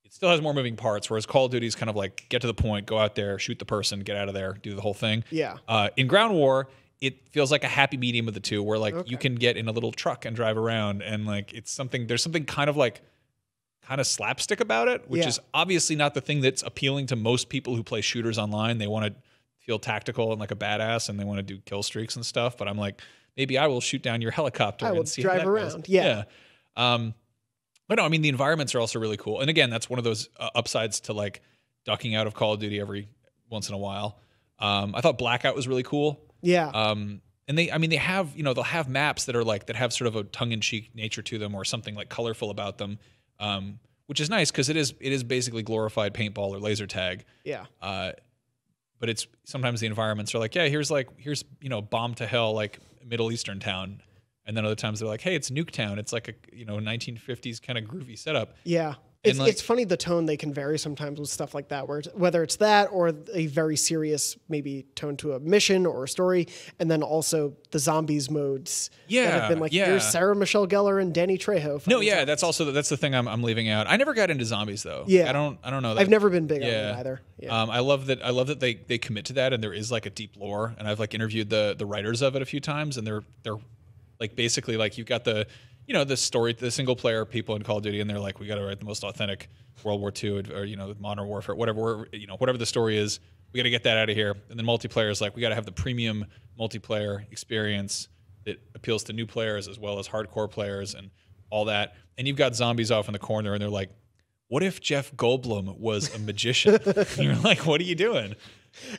it still has more moving parts, whereas Call of Duty is kind of like get to the point, go out there, shoot the person, get out of there, do the whole thing. Yeah. In Ground War, it feels like a happy medium of the two, where like you can get in a little truck and drive around, and like there's something kind of slapstick about it, which is obviously not the thing that's appealing to most people who play shooters online. They want to feel tactical and like a badass, and they want to do kill streaks and stuff. But I'm like, maybe I will shoot down your helicopter and see drive how that around. goes. Yeah. But no, I mean the environments are also really cool, and again, that's one of those upsides to like ducking out of Call of Duty every once in a while. I thought Blackout was really cool. Yeah. And they have, they'll have maps that are like, that have sort of a tongue-in-cheek nature to them, or something like colorful about them, which is nice because it is basically glorified paintball or laser tag. Yeah. But it's sometimes the environments are like, yeah, here's bomb to hell, like Middle Eastern town. And then other times they're like, hey, it's Nuketown. It's like a 1950s kind of groovy setup. Yeah. It's funny the tone they can vary sometimes with stuff like that, whether it's that or a very serious maybe tone to a mission or a story, and then also the zombies modes that have been like, here's Sarah Michelle Gellar and Danny Trejo. No, yeah, that's the thing I'm leaving out. I never got into zombies though. Yeah, I don't know. I've never been big on it either. Yeah. I love that they commit to that, and there is like a deep lore, and I've like interviewed the writers of it a few times, and they're like basically like you've got the the story, the single player people in Call of Duty, and they're like, we got to write the most authentic World War II or Modern Warfare, whatever the story is, we got to get that out of here. And then multiplayer is like, we got to have the premium multiplayer experience that appeals to new players as well as hardcore players and all that. And you've got zombies off in the corner, and they're like, what if Jeff Goldblum was a magician? And you're like, what are you doing?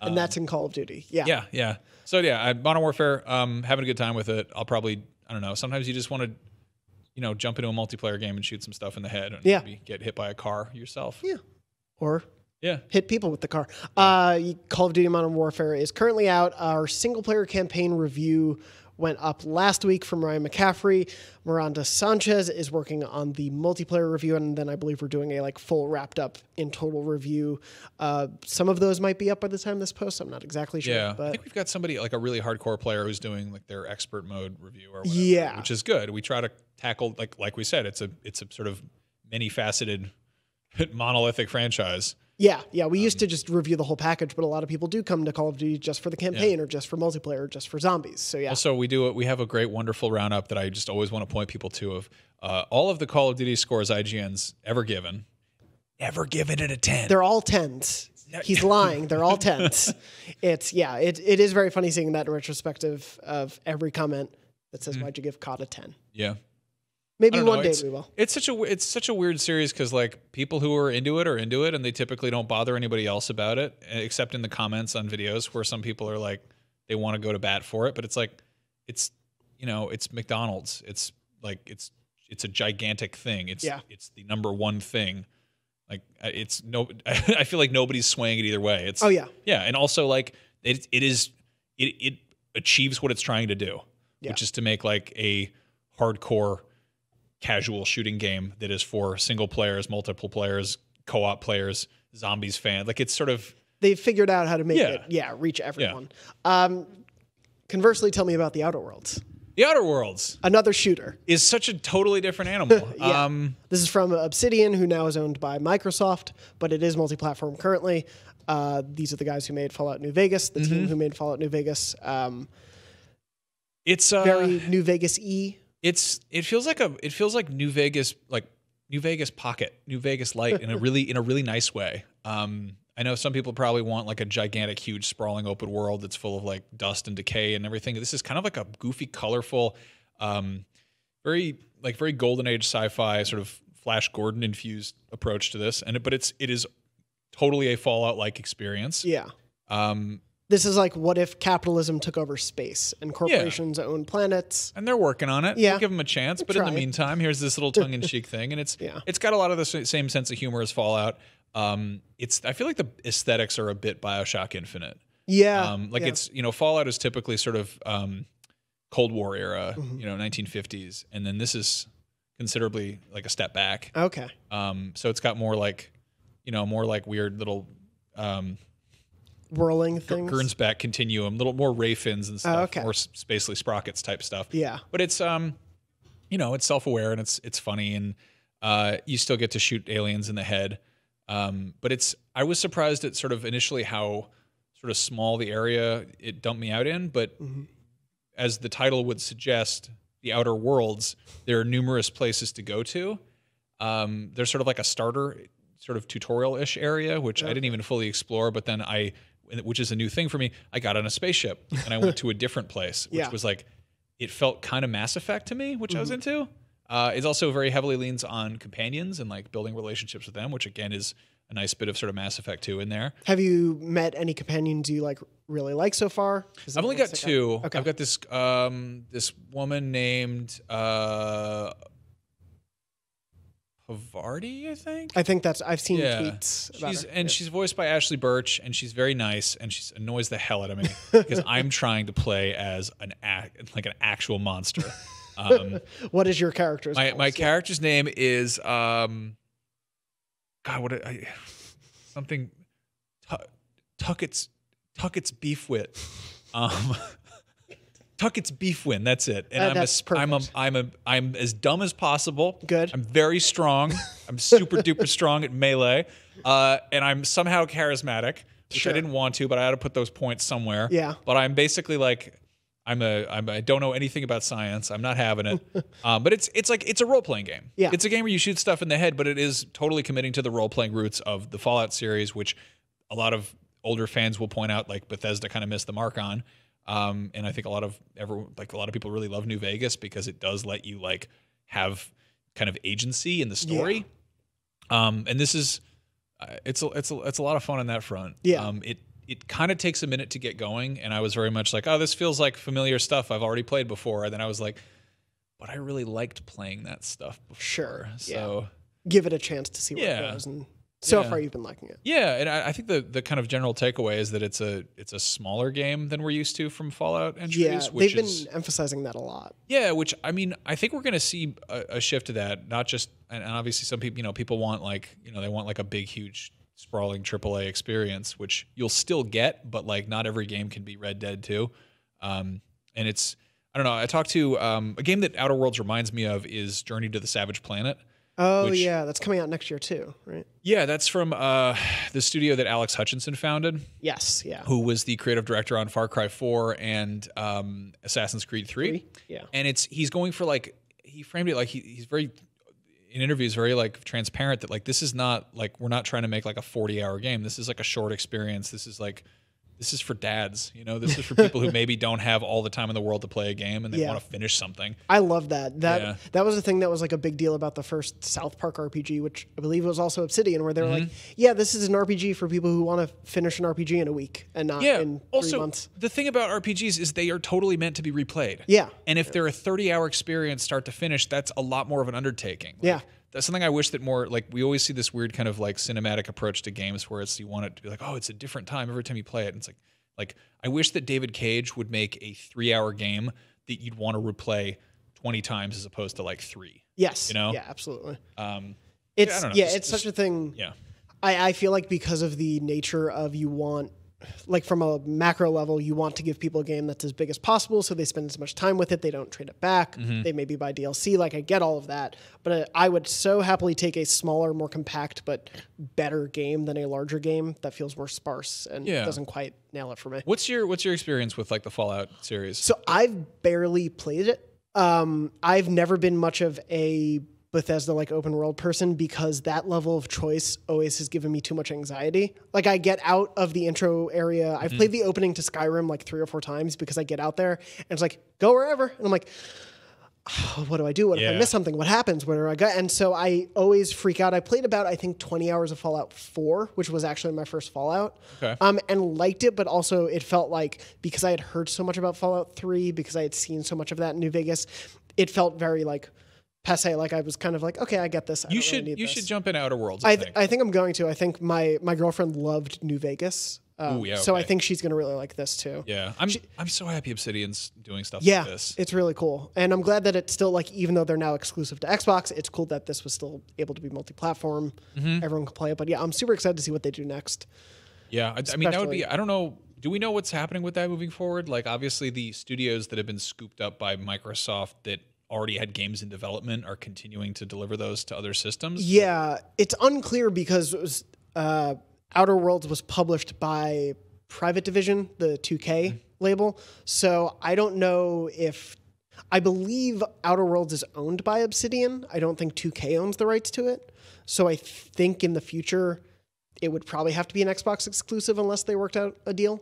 And that's in Call of Duty. Yeah. Yeah. So yeah, Modern Warfare, having a good time with it. I'll probably, I don't know, sometimes you just want to jump into a multiplayer game and shoot some stuff in the head and maybe get hit by a car yourself. Yeah. Or hit people with the car. Call of Duty Modern Warfare is currently out. Our single-player campaign review went up last week from Ryan McCaffrey. Miranda Sanchez is working on the multiplayer review, and then I believe we're doing a full wrapped-up in total review. Some of those might be up by the time this posts. I'm not exactly sure. Yeah, but I think we've got somebody like a really hardcore player who's doing like their expert mode review or whatever, which is good. We try to tackle like we said, it's a sort of many-faceted monolithic franchise. Yeah. We used to just review the whole package, but a lot of people do come to Call of Duty just for the campaign or just for multiplayer or just for zombies. So yeah. Also, we have a great, wonderful roundup that I just always want to point people to of all of the Call of Duty scores IGN's ever given. Never given it a 10. They're all 10s. He's lying. They're all 10s. It is very funny seeing that in retrospective of every comment that says, why'd you give COD a 10? Yeah. Maybe one day we will. It's such a weird series because like people who are into it, and they typically don't bother anybody else about it, except in the comments on videos where some people are like they want to go to bat for it. But it's like it's McDonald's. It's like it's a gigantic thing. It's the number one thing. Like I feel like nobody's swaying it either way. It's and also like it achieves what it's trying to do, which is to make like a hardcore casual shooting game that is for single players, multiple players, co-op players, zombies fan. Like it's sort of they've figured out how to make it reach everyone. Conversely, tell me about the Outer Worlds. The Outer Worlds, another shooter, is such a totally different animal. This is from Obsidian, who now is owned by Microsoft, but it is multi-platform currently. These are the guys who made Fallout New Vegas, the team who made Fallout New Vegas. It's very New Vegas-y. It feels like New Vegas, like New Vegas Pocket, New Vegas Light in a really nice way. I know some people probably want like a gigantic, huge, sprawling open world that's full of like dust and decay and everything. This is kind of like a goofy, colorful, very golden age sci-fi sort of Flash Gordon infused approach to this. But it is totally a Fallout like experience. Yeah. This is like, what if capitalism took over space and corporations own planets? And they're working on it. Yeah. We'll give them a chance. But in the meantime, here's this little tongue-in-cheek thing. And it's got a lot of the same sense of humor as Fallout. I feel like the aesthetics are a bit BioShock Infinite. Yeah. It's, Fallout is typically sort of Cold War era, 1950s. And then this is considerably like a step back. Okay. So it's got more like weird little... whirling things, Gernsback continuum, little more ray fins and stuff, more Spacely Sprockets type stuff. Yeah, but it's it's self-aware and it's funny, and you still get to shoot aliens in the head. But I was surprised at sort of initially how sort of small the area it dumped me out in. But as the title would suggest, the Outer Worlds, there are numerous places to go to. There's sort of like a starter sort of tutorial-ish area, which I didn't even fully explore, but then which is a new thing for me, I got on a spaceship and I went to a different place, which was like, it felt kind of Mass Effect to me, which I was into. It also very heavily leans on companions and like building relationships with them, which again is a nice bit of sort of Mass Effect 2 in there. Have you met any companions you really like so far? I've only got two. Okay. I've got this this woman named Havarti, I think. I've seen tweets about her. And she's voiced by Ashley Birch, and she's very nice, and she annoys the hell out of me because I'm trying to play as an actual monster. What is your character's my character's name is God, something tuck its beef wit. Tuck its beef win. That's it. And I'm as dumb as possible. Good. I'm very strong. I'm super duper strong at melee. And I'm somehow charismatic, which I didn't want to, but I had to put those points somewhere. Yeah. But I'm basically like, I don't know anything about science. I'm not having it. But it's a role playing game. Yeah. It's a game where you shoot stuff in the head, but it is totally committing to the role playing roots of the Fallout series, which a lot of older fans will point out, like Bethesda kind of missed the mark on. And I think a lot of people really love New Vegas because it does let you like have kind of agency in the story. Yeah. And this is it's a lot of fun on that front. Yeah. It kind of takes a minute to get going, and I was very much like, oh, this feels like familiar stuff I've already played before. And then I was like, but I really liked playing that stuff before. Sure. So give it a chance to see where it goes. And so far you've been liking it. Yeah, and I think the kind of general takeaway is that it's a smaller game than we're used to from Fallout entries. Yeah, which they've been emphasizing that a lot. Yeah, which I mean, I think we're going to see a shift to that. Not just, and obviously some people, people want like, they want like a big, huge, sprawling AAA experience, which you'll still get, but like not every game can be Red Dead 2. And it's, I don't know. I talked to a game that Outer Worlds reminds me of is Journey to the Savage Planet. Oh, yeah. That's coming out next year, too, right? Yeah, that's from the studio that Alex Hutchinson founded. Yes, yeah. Who was the creative director on Far Cry 4 and Assassin's Creed 3. Yeah. And he's going for like, he framed it like he's very, in interviews, very like transparent that like this is not like, we're not trying to make like a 40-hour game. This is like a short experience. This is for dads, this is for people who maybe don't have all the time in the world to play a game and they want to finish something. I love that. That was the thing that was like a big deal about the first South Park RPG, which I believe was also Obsidian, where they were like, yeah, this is an RPG for people who want to finish an RPG in a week and not in 3 months. The thing about RPGs is they are totally meant to be replayed. Yeah. And if they're a 30-hour experience start to finish, that's a lot more of an undertaking. Yeah. That's something I wish that more, like, we always see this weird kind of like cinematic approach to games where you want it to be like, oh, it's a different time every time you play it. And it's like I wish that David Cage would make a 3-hour game that you'd want to replay 20 times as opposed to like 3. Yes. Yeah, absolutely. It's I don't know, it's such a thing. Yeah. I feel like because of the nature of you want, like from a macro level, you want to give people a game that's as big as possible so they spend as much time with it. They don't trade it back. They maybe buy DLC. Like I get all of that. But I would so happily take a smaller, more compact, but better game than a larger game that feels more sparse and doesn't quite nail it for me. What's your experience with like the Fallout series? So I've barely played it. I've never been much of a Bethesda like open world person because that level of choice always has given me too much anxiety. Like I get out of the intro area. I've played the opening to Skyrim like 3 or 4 times because I get out there and it's like, go wherever. And I'm like, oh, what do I do? What if I miss something? What happens? Where do I go? And so I always freak out. I played about, I think, 20 hours of Fallout 4, which was actually my first Fallout. Okay. And liked it, but also it felt like because I had heard so much about Fallout 3, because I had seen so much of that in New Vegas, it felt very like passe. Like I was kind of like, okay, I get this. You should jump in Outer Worlds. I think I'm going to. I think my girlfriend loved New Vegas. So I think she's going to really like this too. Yeah. I'm so happy Obsidian's doing stuff like this. It's really cool. And I'm glad that it's still like, even though they're now exclusive to Xbox, it's cool that this was still able to be multi-platform. Everyone can play it. But yeah, I'm super excited to see what they do next. Yeah. I mean, that would be, I don't know. Do we know what's happening with that moving forward? Like obviously the studios that have been scooped up by Microsoft that already had games in development are continuing to deliver those to other systems? Yeah, it's unclear because it was, Outer Worlds was published by Private Division, the 2K label. So I don't know if... I believe Outer Worlds is owned by Obsidian. I don't think 2K owns the rights to it. So I think in the future, it would probably have to be an Xbox exclusive unless they worked out a deal.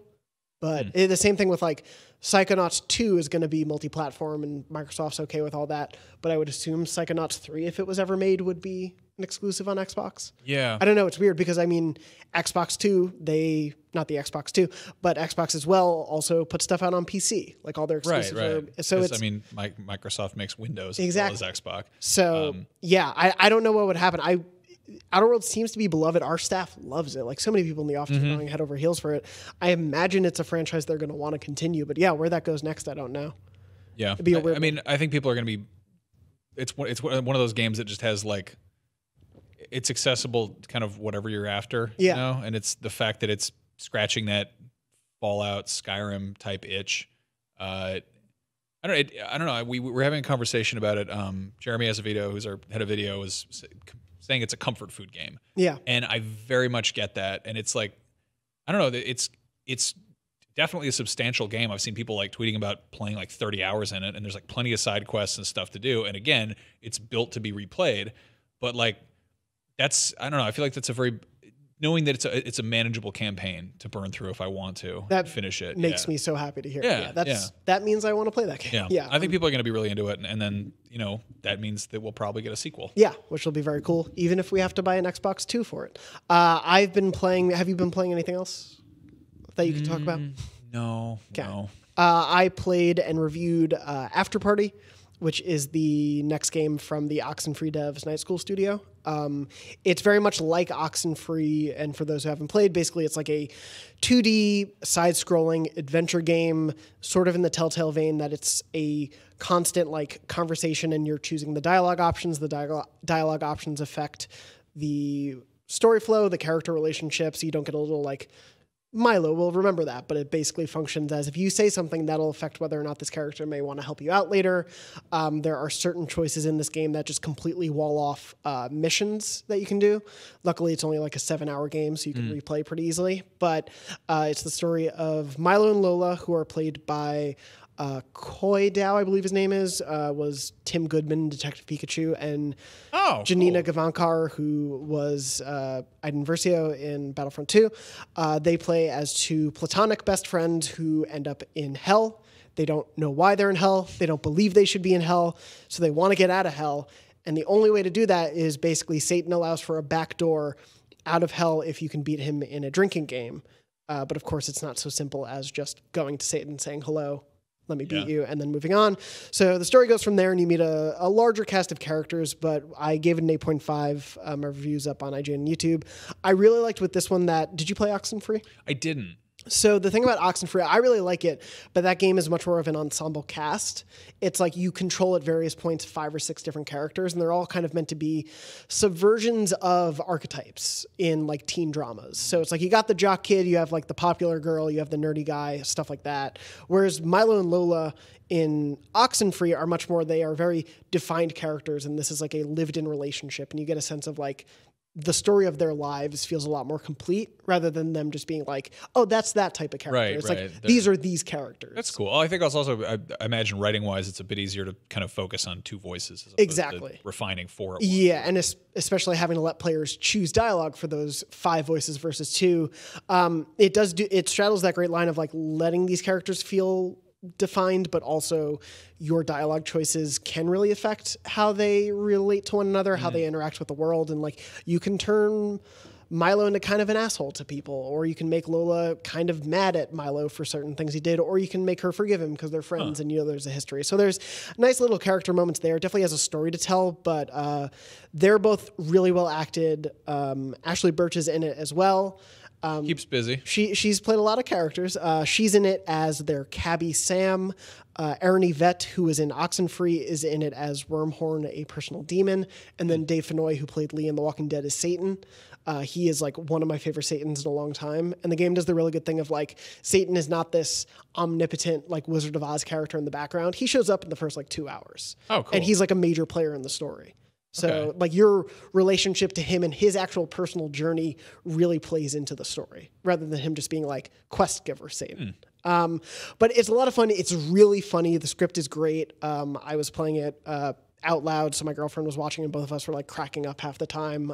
But the same thing with like Psychonauts 2 is going to be multi-platform and Microsoft's okay with all that. But I would assume Psychonauts 3, if it was ever made, would be an exclusive on Xbox. Yeah. I don't know. It's weird because I mean, Xbox 2, not the Xbox 2, but Xbox as well also put stuff out on PC. Like all their exclusives. Right. So it's, I mean, Microsoft makes Windows exactly. as well as Xbox. So I don't know what would happen. Outer Worlds seems to be beloved. Our staff loves it. Like so many people in the office are going head over heels for it. I imagine it's a franchise they're going to want to continue. But yeah, where that goes next, I don't know. Yeah, it'd be a weird I mean, I think people are going to be. It's one of those games that just has like. it's accessible, kind of whatever you're after. Yeah. You know? And it's the fact that it's scratching that Fallout, Skyrim type itch. I don't know. We were having a conversation about it. Jeremy Azevedo, who's our head of video, was saying it's a comfort food game. Yeah. And I very much get that. And it's like, I don't know, it's definitely a substantial game. I've seen people like tweeting about playing like 30 hours in it, and there's like plenty of side quests and stuff to do. And again, it's built to be replayed, but like that's, I don't know, I feel like that's a very, knowing that it's a manageable campaign to burn through if I want to finish it. Makes me so happy to hear. Yeah, that means I want to play that game. Yeah. I think people are going to be really into it, and then, you know, that means that we'll probably get a sequel. Yeah, which will be very cool, even if we have to buy an Xbox 2 for it. I've been playing, have you been playing anything else that you can talk about? No. I played and reviewed Afterparty, which is the next game from the Oxenfree Devs Night School studio. It's very much like Oxenfree, and for those who haven't played, basically it's like a 2D side-scrolling adventure game, sort of in the Telltale vein that it's a constant like conversation and you're choosing the dialogue options. The dialogue options affect the story flow, the character relationships. You don't get a little like Milo will remember that, but it basically functions as if you say something, that'll affect whether or not this character may want to help you out later. There are certain choices in this game that just completely wall off missions that you can do. Luckily, it's only like a 7-hour game, so you can replay pretty easily. But it's the story of Milo and Lola, who are played by Koi Dao, I believe his name is, was Tim Goodman, Detective Pikachu, and Janina Gavankar, who was Aiden Versio in Battlefront 2. They play as two platonic best friends who end up in hell. They don't know why they're in hell. They don't believe they should be in hell, so they want to get out of hell. And the only way to do that is basically Satan allows for a backdoor out of hell if you can beat him in a drinking game. But of course, it's not so simple as just going to Satan saying hello, let me beat you, and then moving on. So the story goes from there, and you meet a larger cast of characters, but I gave it an 8.5. My review's up on IGN and YouTube. I really liked with this one that... Did you play Oxenfree? I didn't. So the thing about Oxenfree, I really like it, but that game is much more of an ensemble cast. It's like you control at various points 5 or 6 different characters, and they're all kind of meant to be subversions of archetypes in like teen dramas. So it's like you got the jock kid, you have like the popular girl, you have the nerdy guy, stuff like that. Whereas Milo and Lola in Oxenfree are much more, they are very defined characters, and this is like a lived-in relationship, and you get a sense of like the story of their lives feels a lot more complete rather than them just being like, oh, that's that type of character. Right, it's right. like, these are these characters. That's cool. I think also, I imagine writing-wise, it's a bit easier to kind of focus on 2 voices as opposed to refining 4 at once. Yeah, and especially having to let players choose dialogue for those 5 voices versus 2. It straddles that great line of like letting these characters feel defined, but also your dialogue choices can really affect how they relate to one another, how they interact with the world. And like you can turn Milo into kind of an asshole to people, or you can make Lola kind of mad at Milo for certain things he did, or you can make her forgive him because they're friends and you know there's a history. So there's nice little character moments there. It definitely has a story to tell, but they're both really well acted. Ashley Birch is in it as well. Keeps busy. She's played a lot of characters. She's in it as their cabbie Sam. Aaron Yvette, who is in Oxenfree, is in it as Wormhorn, a personal demon. And then Dave Fennoy, who played Lee in The Walking Dead, is Satan. He is like one of my favorite Satans in a long time. And the game does the really good thing of like, Satan is not this omnipotent like Wizard of Oz character in the background. He shows up in the first like 2 hours. Oh, cool. And he's like a major player in the story. So like your relationship to him and his actual personal journey really plays into the story rather than him just being like quest giver Satan. But it's a lot of fun. It's really funny. The script is great. I was playing it out loud, so my girlfriend was watching and both of us were like cracking up half the time.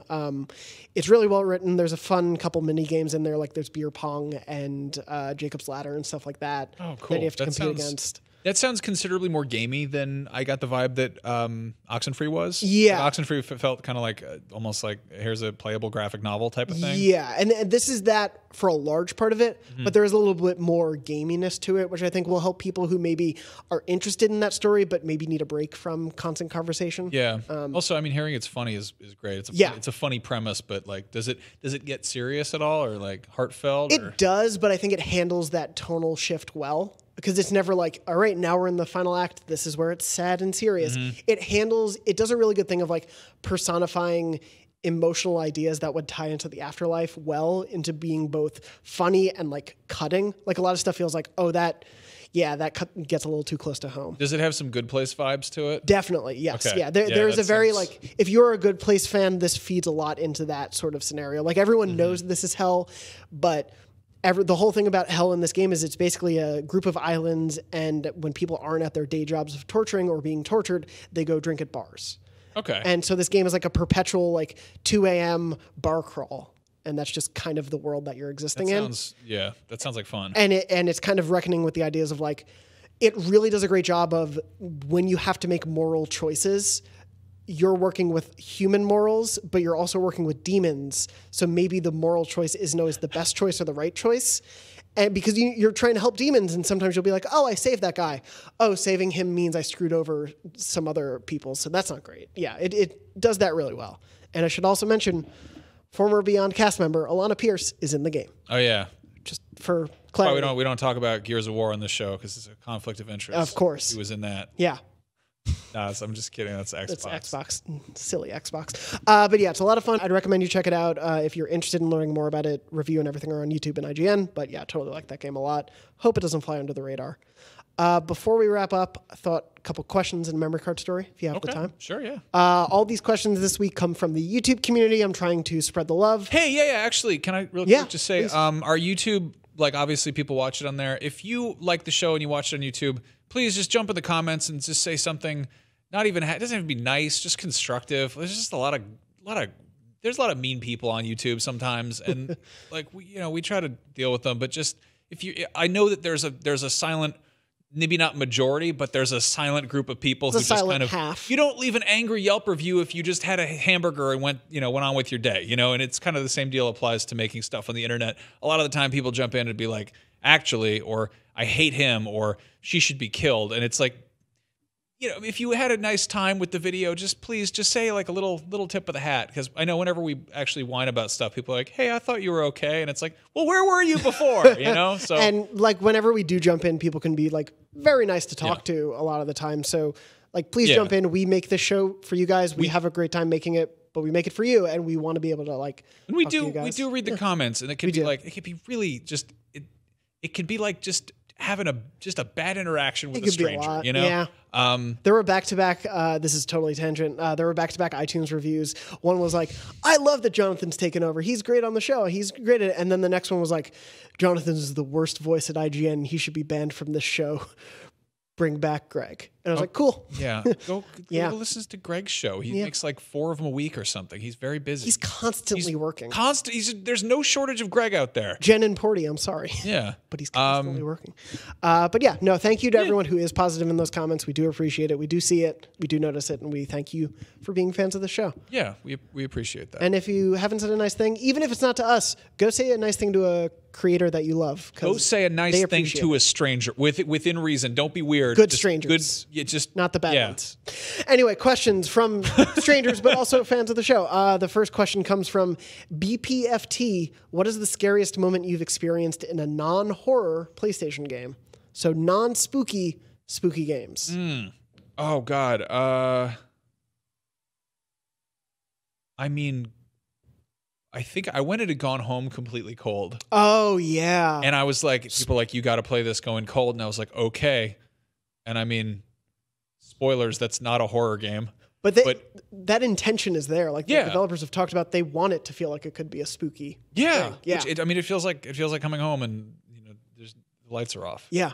It's really well written. There's a fun couple mini games in there, like there's beer pong and Jacob's Ladder and stuff like that. Oh, cool. That you have to compete against. That sounds considerably more gamey than I got the vibe that Oxenfree was. Yeah. Like Oxenfree felt kind of like almost like here's a playable graphic novel type of thing. Yeah, and this is that for a large part of it, but there is a little bit more gaminess to it, which I think will help people who maybe are interested in that story but maybe need a break from constant conversation. Yeah. Also, I mean, hearing it's funny is great. It's a funny premise, but like, does it get serious at all or like heartfelt? It does, but I think it handles that tonal shift well. Because it's never like, all right, now we're in the final act. This is where it's sad and serious. It does a really good thing of like personifying emotional ideas that would tie into the afterlife well into being both funny and like cutting. Like a lot of stuff feels like, oh, that gets a little too close to home. Does it have some Good Place vibes to it? Definitely, yes. Okay. Yeah, there's that a very, seems- like, if you're a Good Place fan, this feeds a lot into that sort of scenario. Like, everyone knows this is hell, but the whole thing about hell in this game is it's basically a group of islands, and when people aren't at their day jobs of torturing or being tortured, they go drink at bars. Okay. And so this game is like a perpetual, like, 2 a.m. bar crawl. And that's just kind of the world that you're existing in. That sounds like fun. And it's kind of reckoning with the ideas of, like, it really does a great job of when you have to make moral choices, you're working with human morals, but you're also working with demons. So maybe the moral choice isn't always the best choice or the right choice. And because you're trying to help demons, and sometimes you'll be like, oh, I saved that guy. Oh, saving him means I screwed over some other people. So that's not great. Yeah, it does that really well. And I should also mention, former Beyond cast member Alana Pierce is in the game. Oh, yeah. Just for clarity. We don't talk about Gears of War on this show because it's a conflict of interest. Of course. He was in that. Yeah. Nah, I'm just kidding. That's Xbox. It's Xbox. Silly Xbox. But yeah, it's a lot of fun. I'd recommend you check it out. If you're interested in learning more about it, review and everything are on YouTube and IGN. But yeah, totally like that game a lot. Hope it doesn't fly under the radar. Before we wrap up, I thought a couple questions in Memory Card Story, if you have the time. Sure, yeah. All these questions this week come from the YouTube community. I'm trying to spread the love. Hey, yeah. Actually, can I real quick just say, our YouTube, like, obviously people watch it on there. If you like the show and you watch it on YouTube, please just jump in the comments and just say something. Not even it doesn't have to be nice, just constructive. There's just a lot of mean people on YouTube sometimes, and like we try to deal with them. But just I know that there's a silent, maybe not majority, but there's a silent group of people who just kind of half. You don't leave an angry Yelp review if you just had a hamburger and went on with your day, and it's kind of the same deal applies to making stuff on the internet. A lot of the time people jump in and be like, actually, or I hate him, or she should be killed, and it's like, if you had a nice time with the video, please say like a little tip of the hat, because I know whenever we actually whine about stuff, people are like, hey, I thought you were okay, and it's like, well, where were you before? So and like whenever we do jump in, people can be like very nice to talk to a lot of the time. So like, please jump in. We make this show for you guys. We have a great time making it, but we make it for you, and we want to be able to like. And we do read the comments, and it can be like, it can be really just it can be like just having a bad interaction with a stranger, Yeah. There were back-to-back, this is totally tangent, there were back-to-back iTunes reviews. One was like, I love that Jonathan's taken over. He's great on the show. He's great at it. And then the next one was like, Jonathan is the worst voice at IGN. He should be banned from this show. Bring back Greg. And I was like, cool. Yeah. Go listen to Greg's show. He makes like 4 of them a week or something. He's very busy. He's constantly working. There's no shortage of Greg out there. Jen and Porty, I'm sorry. Yeah. But he's constantly working. But yeah, no, thank you to everyone who is positive in those comments. We do appreciate it. We do see it. We do notice it. And we thank you for being fans of the show. Yeah, we appreciate that. And if you haven't said a nice thing, even if it's not to us, go say a nice thing to a creator that you love. Go say a nice thing to a stranger within reason. Don't be weird. Good strangers. Not the bad ones. Anyway, questions from strangers, but also fans of the show. The first question comes from BPFT. What is the scariest moment you've experienced in a non-horror PlayStation game? So non-spooky games. Oh, God. I think I went into Gone Home completely cold. Oh, yeah. And I was like, people like, you got to play this going cold. And I was like, okay. And spoilers, that's not a horror game. But that intention is there. Like the developers have talked about, they want it to feel like it could be a spooky thing. Yeah. It feels like coming home and the lights are off. Yeah.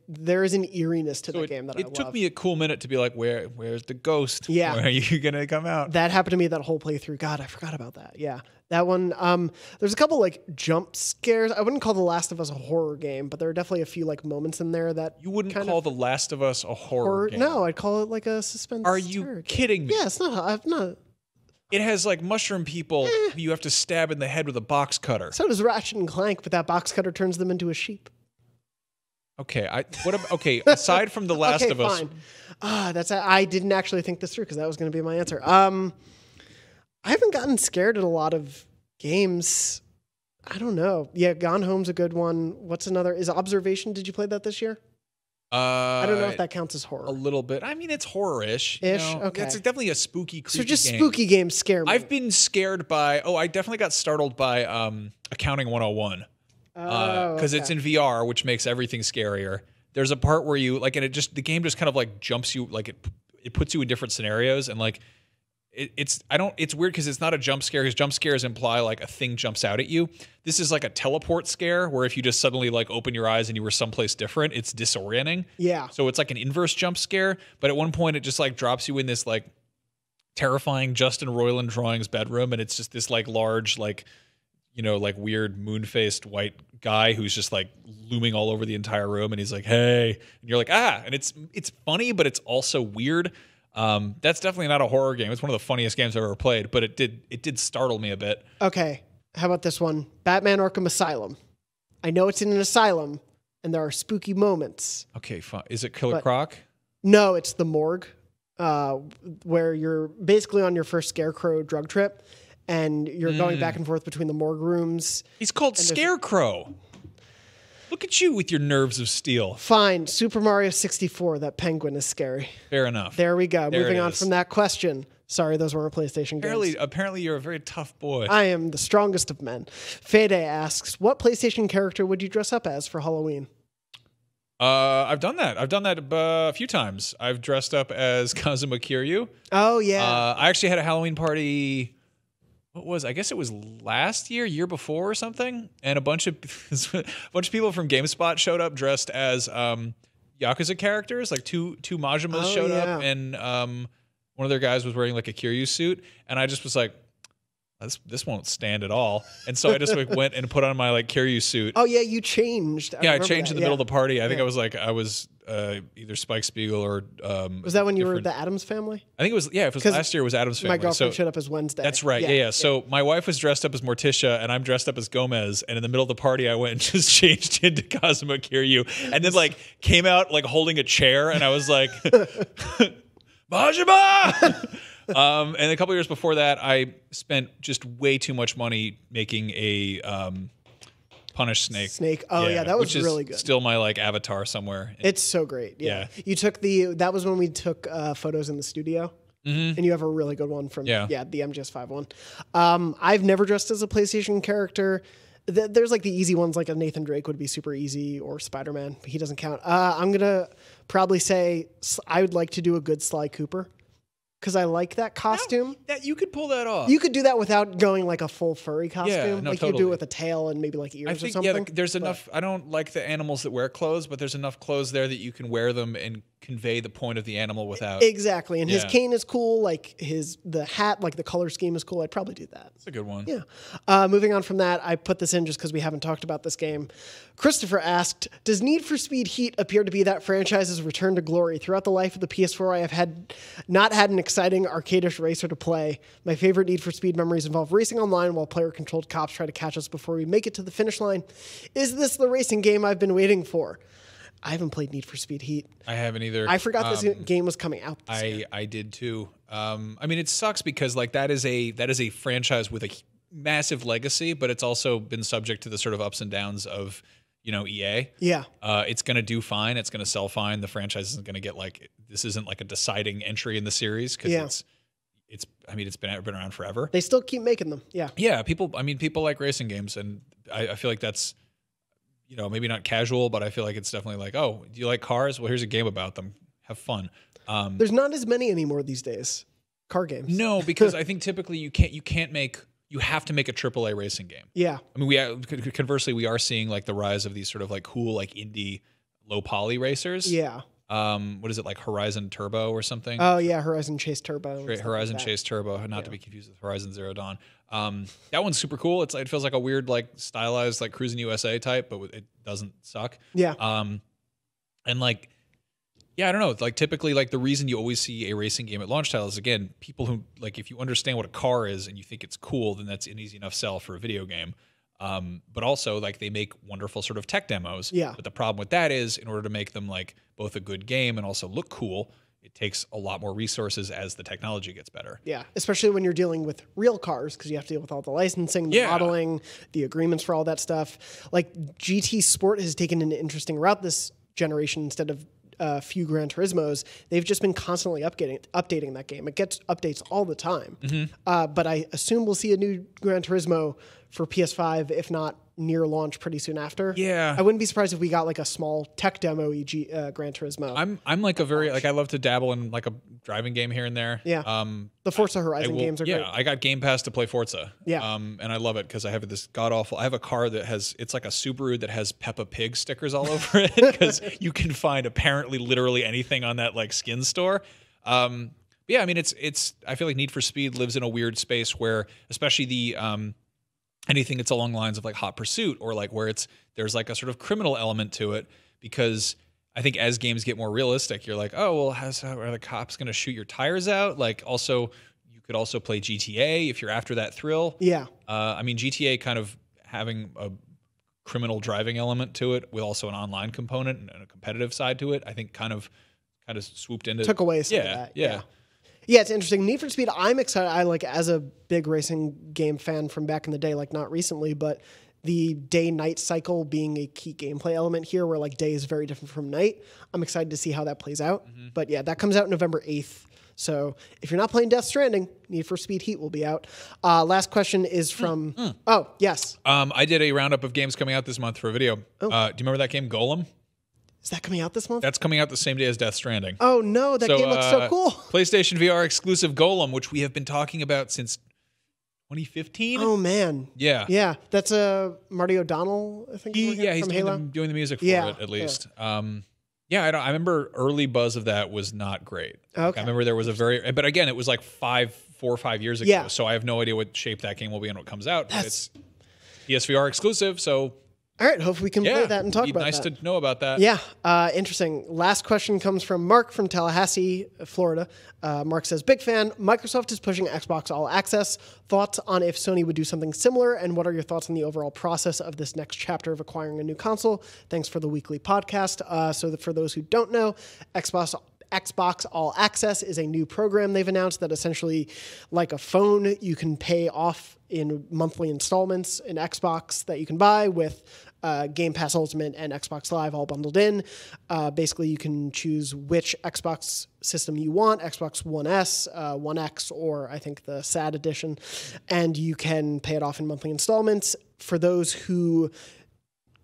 There is an eeriness to the game that I love. It took me a cool minute to be like, where's the ghost? Yeah. When are you going to come out? That happened to me that whole playthrough. God, I forgot about that. Yeah. That one, there's a couple like jump scares. I wouldn't call The Last of Us a horror game, but there are definitely a few like moments in there that you wouldn't call The Last of Us a horror game. No, I'd call it like a suspense. Are you kidding me? Yeah, it's not. I'm not. It has like mushroom people who you have to stab in the head with a box cutter. So does Ratchet and Clank, but that box cutter turns them into a sheep. Okay, aside from The Last of Us. I didn't actually think this through because that was going to be my answer. I haven't gotten scared at a lot of games. I don't know. Yeah, Gone Home's a good one. What's another? Is Observation? Did you play that this year? I don't know if that counts as horror. A little bit. I mean, it's horror-ish. Okay. It's definitely a spooky, creepy So just game. spooky games scare me. I've been scared by... Oh, I definitely got startled by Accounting 101. Because it's in VR, which makes everything scarier. There's a part where you... like, and the game just kind of like jumps you... like it puts you in different scenarios, and like... It's weird because it's not a jump scare, because jump scares imply like a thing jumps out at you. This is like a teleport scare where if you just suddenly like open your eyes and you were someplace different, it's disorienting. Yeah. So it's like an inverse jump scare, but at one point it just like drops you in this like terrifying Justin Roiland drawings bedroom, and it's just this like large like, you know, like weird moon-faced white guy who's just like looming all over the entire room, and he's like, "Hey," and you're like, "Ah," and it's funny, but it's also weird. That's definitely not a horror game. It's one of the funniest games I've ever played, but it did startle me a bit. Okay, how about this one? Batman Arkham Asylum. I know it's in an asylum, and there are spooky moments. Okay, fine. Is it Killer Croc? No, it's the morgue, where you're basically on your first Scarecrow drug trip, and you're going back and forth between the morgue rooms. He's called Scarecrow. Look at you with your nerves of steel. Fine. Super Mario 64, that penguin is scary. Fair enough. There we go. There Moving on is. from that question. Sorry, those weren't PlayStation games. Apparently you're a very tough boy. I am the strongest of men. Fede asks, what PlayStation character would you dress up as for Halloween? I've done that. I've done that a few times. I've dressed up as Kazuma Kiryu. Oh, yeah. I actually had a Halloween party... I guess it was last year before or something, and a bunch of people from GameSpot showed up dressed as Yakuza characters, like two Majimas showed up, and one of their guys was wearing like a Kiryu suit, and I just was like, this won't stand at all, and so I just like went and put on my like Kiryu suit. Oh yeah, you changed. I changed in the middle of the party. I think I was either Spike Spiegel or was that when you were the Addams Family? I think it was. Yeah, if it was last year, it was Addams Family. My girlfriend showed up as Wednesday. That's right. Yeah. So my wife was dressed up as Morticia, and I'm dressed up as Gomez. And in the middle of the party, I went and just changed into Kazuma Kiryu, and then like came out like holding a chair, and I was like, Majima! And a couple years before that, I spent just way too much money making a Punish Snake. Oh yeah, that was which really is good. Still my like avatar somewhere. It's so great. Yeah. You took that was when we took photos in the studio. And you have a really good one from the MGS5 one. I've never dressed as a PlayStation character. There's like the easy ones, like a Nathan Drake would be super easy, or Spider-Man, but he doesn't count. I'm gonna probably say I would like to do a good Sly Cooper, because I like that costume. That you could pull that off. You could do that without going like a full furry costume. Yeah, no, like totally. you do it with a tail and maybe like ears or something. Yeah, there's enough. I don't like the animals that wear clothes, but there's enough clothes there that you can wear them and convey the point of the animal without. Exactly. And his cane is cool. Like the hat, like the color scheme is cool. I'd probably do that. That's a good one. Yeah. Moving on from that, I put this in just because we haven't talked about this game. Christopher asked, does Need for Speed Heat appear to be that franchise's return to glory? Throughout the life of the PS4, I have not had an exciting arcadish racer to play. My favorite Need for Speed memories involve racing online while player-controlled cops try to catch us before we make it to the finish line. Is this the racing game I've been waiting for? I haven't played Need for Speed Heat. I haven't either. I forgot this game was coming out this year. I did too. I mean, it sucks because like that is a franchise with a massive legacy, but it's also been subject to the sort of ups and downs of, EA. Yeah. It's going to do fine. It's going to sell fine. The franchise isn't going to get this isn't like a deciding entry in the series because it's been around forever. They still keep making them. Yeah. Yeah. People like racing games, and I feel like that's, maybe not casual, but I feel like it's definitely like, oh, do you like cars? Well, here's a game about them. Have fun. There's not as many anymore these days. Car games. No, because I think typically you have to make a AAA racing game. Yeah. I mean, conversely, we are seeing like the rise of these sort of like cool, like indie low poly racers. Yeah. What is it, like Horizon Turbo or something? Oh yeah, Horizon Chase Turbo. Horizon Chase Turbo, not to be confused with Horizon Zero Dawn. That one's super cool. It feels like a weird, like stylized, like Cruising USA type, but it doesn't suck. Yeah. And like, yeah, I don't know. Like typically, like the reason you always see a racing game at launch title is, again, people who like, if you understand what a car is and you think it's cool, then that's an easy enough sell for a video game. But also like they make wonderful sort of tech demos. Yeah. But the problem with that is, in order to make them like both a good game and also look cool, it takes a lot more resources as the technology gets better. Yeah, especially when you're dealing with real cars, because you have to deal with all the licensing, the modeling, the agreements for all that stuff. Like GT Sport has taken an interesting route this generation. Instead of few Gran Turismos, they've just been constantly updating that game. It gets updates all the time. But I assume we'll see a new Gran Turismo for PS5, if not near launch pretty soon after. Yeah. I wouldn't be surprised if we got like a small tech demo Gran Turismo. I'm like a very like I love to dabble in like a driving game here and there. Yeah. The Forza Horizon games are great. Yeah, I got Game Pass to play Forza. Yeah. And I love it because I have this god awful. I have a car that has it's like a Subaru that has Peppa Pig stickers all over it because you can find apparently literally anything on that like skin store. Yeah, I mean it's I feel like Need for Speed lives in a weird space where especially the anything that's along the lines of like Hot Pursuit or like where there's like a sort of criminal element to it because I think as games get more realistic, you're like, oh, well, are the cops going to shoot your tires out? Like also, you could also play GTA if you're after that thrill. Yeah. I mean, GTA kind of having a criminal driving element to it with also an online component and a competitive side to it, I think kind of swooped into Took away some of that. Yeah. Yeah, it's interesting. Need for Speed, I'm excited. I like as a big racing game fan from back in the day, like not recently, but the day-night cycle being a key gameplay element here where like day is very different from night. I'm excited to see how that plays out. But yeah, that comes out November 8th. So if you're not playing Death Stranding, Need for Speed Heat will be out. Last question is from... Oh, yes. I did a roundup of games coming out this month for a video. Do you remember that game, Golem? Is that coming out this month? That's coming out the same day as Death Stranding. Oh, no. That game looks so cool. PlayStation VR exclusive Golem, which we have been talking about since 2015. Oh, man. Yeah. Yeah. That's Marty O'Donnell, I think. He's doing the music for it, at least. Yeah, I remember early buzz of that was not great. Okay. I remember there was but again, it was like 4 or 5 years ago. Yeah. So I have no idea what shape that game will be when it comes out. But it's PSVR exclusive, so... All right, hopefully we can play that and talk about nice that. Nice to know about that. Yeah, interesting. Last question comes from Mark from Tallahassee, Florida. Mark says, big fan. Microsoft is pushing Xbox All Access. Thoughts on if Sony would do something similar, and what are your thoughts on the overall process of this next chapter of acquiring a new console? Thanks for the weekly podcast. For those who don't know, Xbox All Access is a new program they've announced that essentially, like a phone, you can pay off in monthly installments in Xbox that you can buy with Game Pass Ultimate and Xbox Live all bundled in. Basically, you can choose which Xbox system you want, Xbox One S, One X, or I think the SAD edition, and you can pay it off in monthly installments. For those who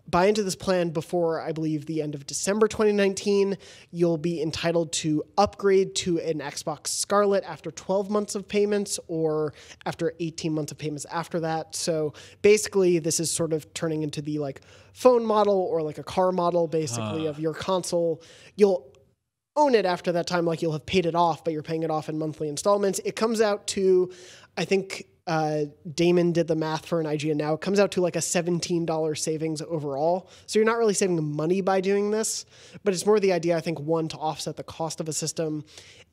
buy into this plan before, I believe, the end of December 2019, you'll be entitled to upgrade to an Xbox Scarlet after 12 months of payments or after 18 months of payments after that. So basically, this is sort of turning into the like phone model or like a car model, basically, of your console. You'll own it after that time, like you'll have paid it off, but you're paying it off in monthly installments. It comes out to, I think... Damon did the math for an IGN now. It comes out to like a $17 savings overall. So you're not really saving money by doing this, but it's more the idea, I think, one, to offset the cost of a system,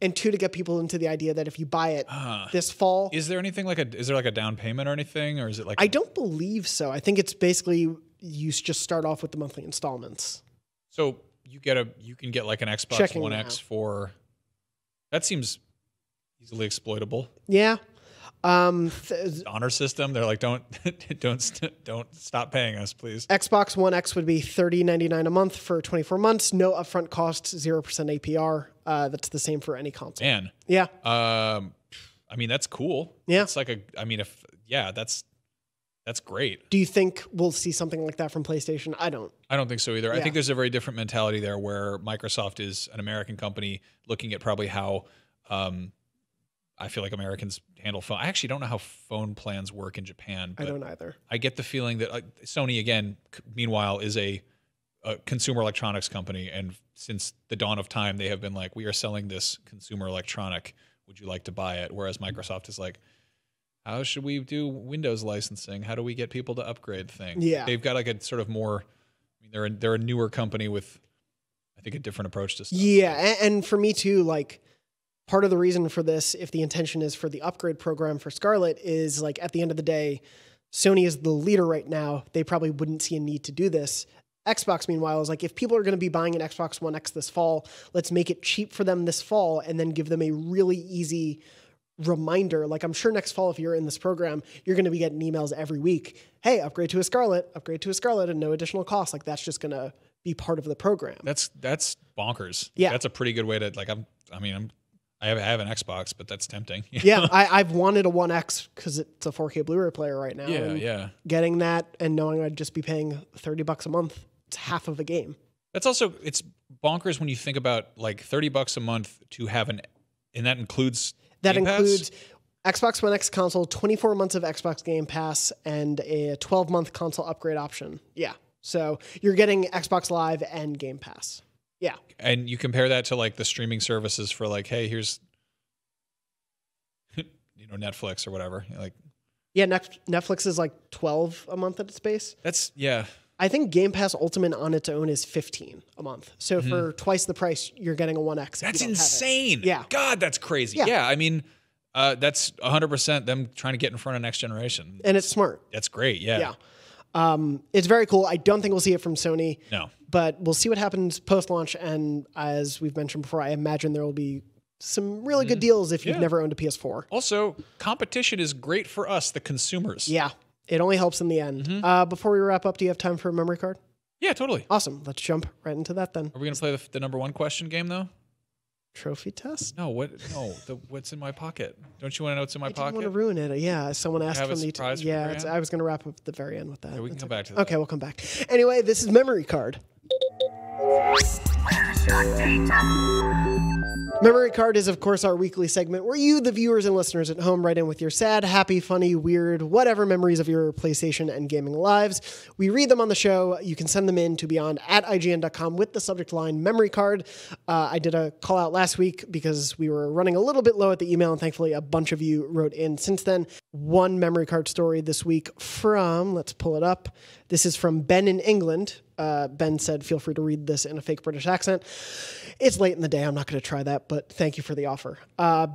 and two, to get people into the idea that if you buy it this fall... Is there anything is there like a down payment or anything? Or is it like... I don't believe so. I think it's basically you just start off with the monthly installments. So you can get like an Xbox One X for... That seems easily exploitable. Yeah. Honor system. They're like, don't stop paying us, please. Xbox One X would be $30.99 a month for 24 months. No upfront costs, 0% APR. That's the same for any console. Man. Yeah. I mean, that's cool. Yeah. It's like that's great. Do you think we'll see something like that from PlayStation? I don't think so either. Yeah. I think there's a very different mentality there where Microsoft is an American company looking at probably how, I feel like Americans handle phone. I actually don't know how phone plans work in Japan. But I don't either. I get the feeling that Sony, again, meanwhile, is a consumer electronics company. And since the dawn of time, they have been like, we are selling this consumer electronic. Would you like to buy it? Whereas Microsoft is like, how should we do Windows licensing? How do we get people to upgrade things? Yeah. They've got like a sort of more, I mean, they're a newer company with, I think, a different approach to stuff. Yeah. And for me too, like, part of the reason for this, if the intention is for the upgrade program for Scarlet, is like at the end of the day, Sony is the leader right now. They probably wouldn't see a need to do this. Xbox, meanwhile, is like, if people are going to be buying an Xbox One X this fall, let's make it cheap for them this fall and then give them a really easy reminder. Like, I'm sure next fall, if you're in this program, you're going to be getting emails every week. Hey, upgrade to a Scarlet, and no additional cost. Like, that's just going to be part of the program. That's bonkers. Yeah. That's a pretty good way to like. I have an Xbox, but that's tempting. Yeah, I've wanted a One X because it's a 4K Blu-ray player right now. Yeah. Getting that and knowing I'd just be paying $30 a month, it's half of a game. It's bonkers when you think about like $30 a month to have and that includes Game Pass? Includes Xbox One X console, 24 months of Xbox Game Pass, and a 12-month console upgrade option. Yeah, so you're getting Xbox Live and Game Pass. Yeah. And you compare that to like the streaming services for like, hey, here's Netflix or whatever. Like, yeah, Netflix is like 12 a month at its base. That's I think Game Pass Ultimate on its own is 15 a month. So for twice the price, you're getting a One X. That's insane. Yeah. God, that's crazy. Yeah, I mean, that's 100% them trying to get in front of next generation. And it's smart. That's great. Yeah. It's very cool. I don't think we'll see it from Sony. No. But we'll see what happens post-launch. And as we've mentioned before, I imagine there will be some really good deals if you've never owned a PS4. Also, competition is great for us, the consumers. Yeah. It only helps in the end. Before we wrap up, do you have time for a memory card? Yeah, totally. Awesome. Let's jump right into that then. Are we going to play the number one question game, though? Trophy test? No, what's in my pocket? Don't you want to know what's in my pocket? I didn't want to ruin it. Yeah, someone asked have from a the... surprise for Yeah, Brian? I was going to wrap up at the very end with that. Yeah, we can come back to that. Okay, we'll come back. Anyway, this is Memory Card. Memory Card is, of course, our weekly segment where you, the viewers and listeners at home, write in with your sad, happy, funny, weird, whatever memories of your PlayStation and gaming lives. We read them on the show. You can send them in to beyond@ign.com with the subject line Memory Card. I did a call out last week because we were running a little bit low at the email, and thankfully a bunch of you wrote in since then. One Memory Card story this week from, let's pull it up. This is from Ben in England. Ben said, feel free to read this in a fake British accent. It's late in the day. I'm not going to try that, but thank you for the offer.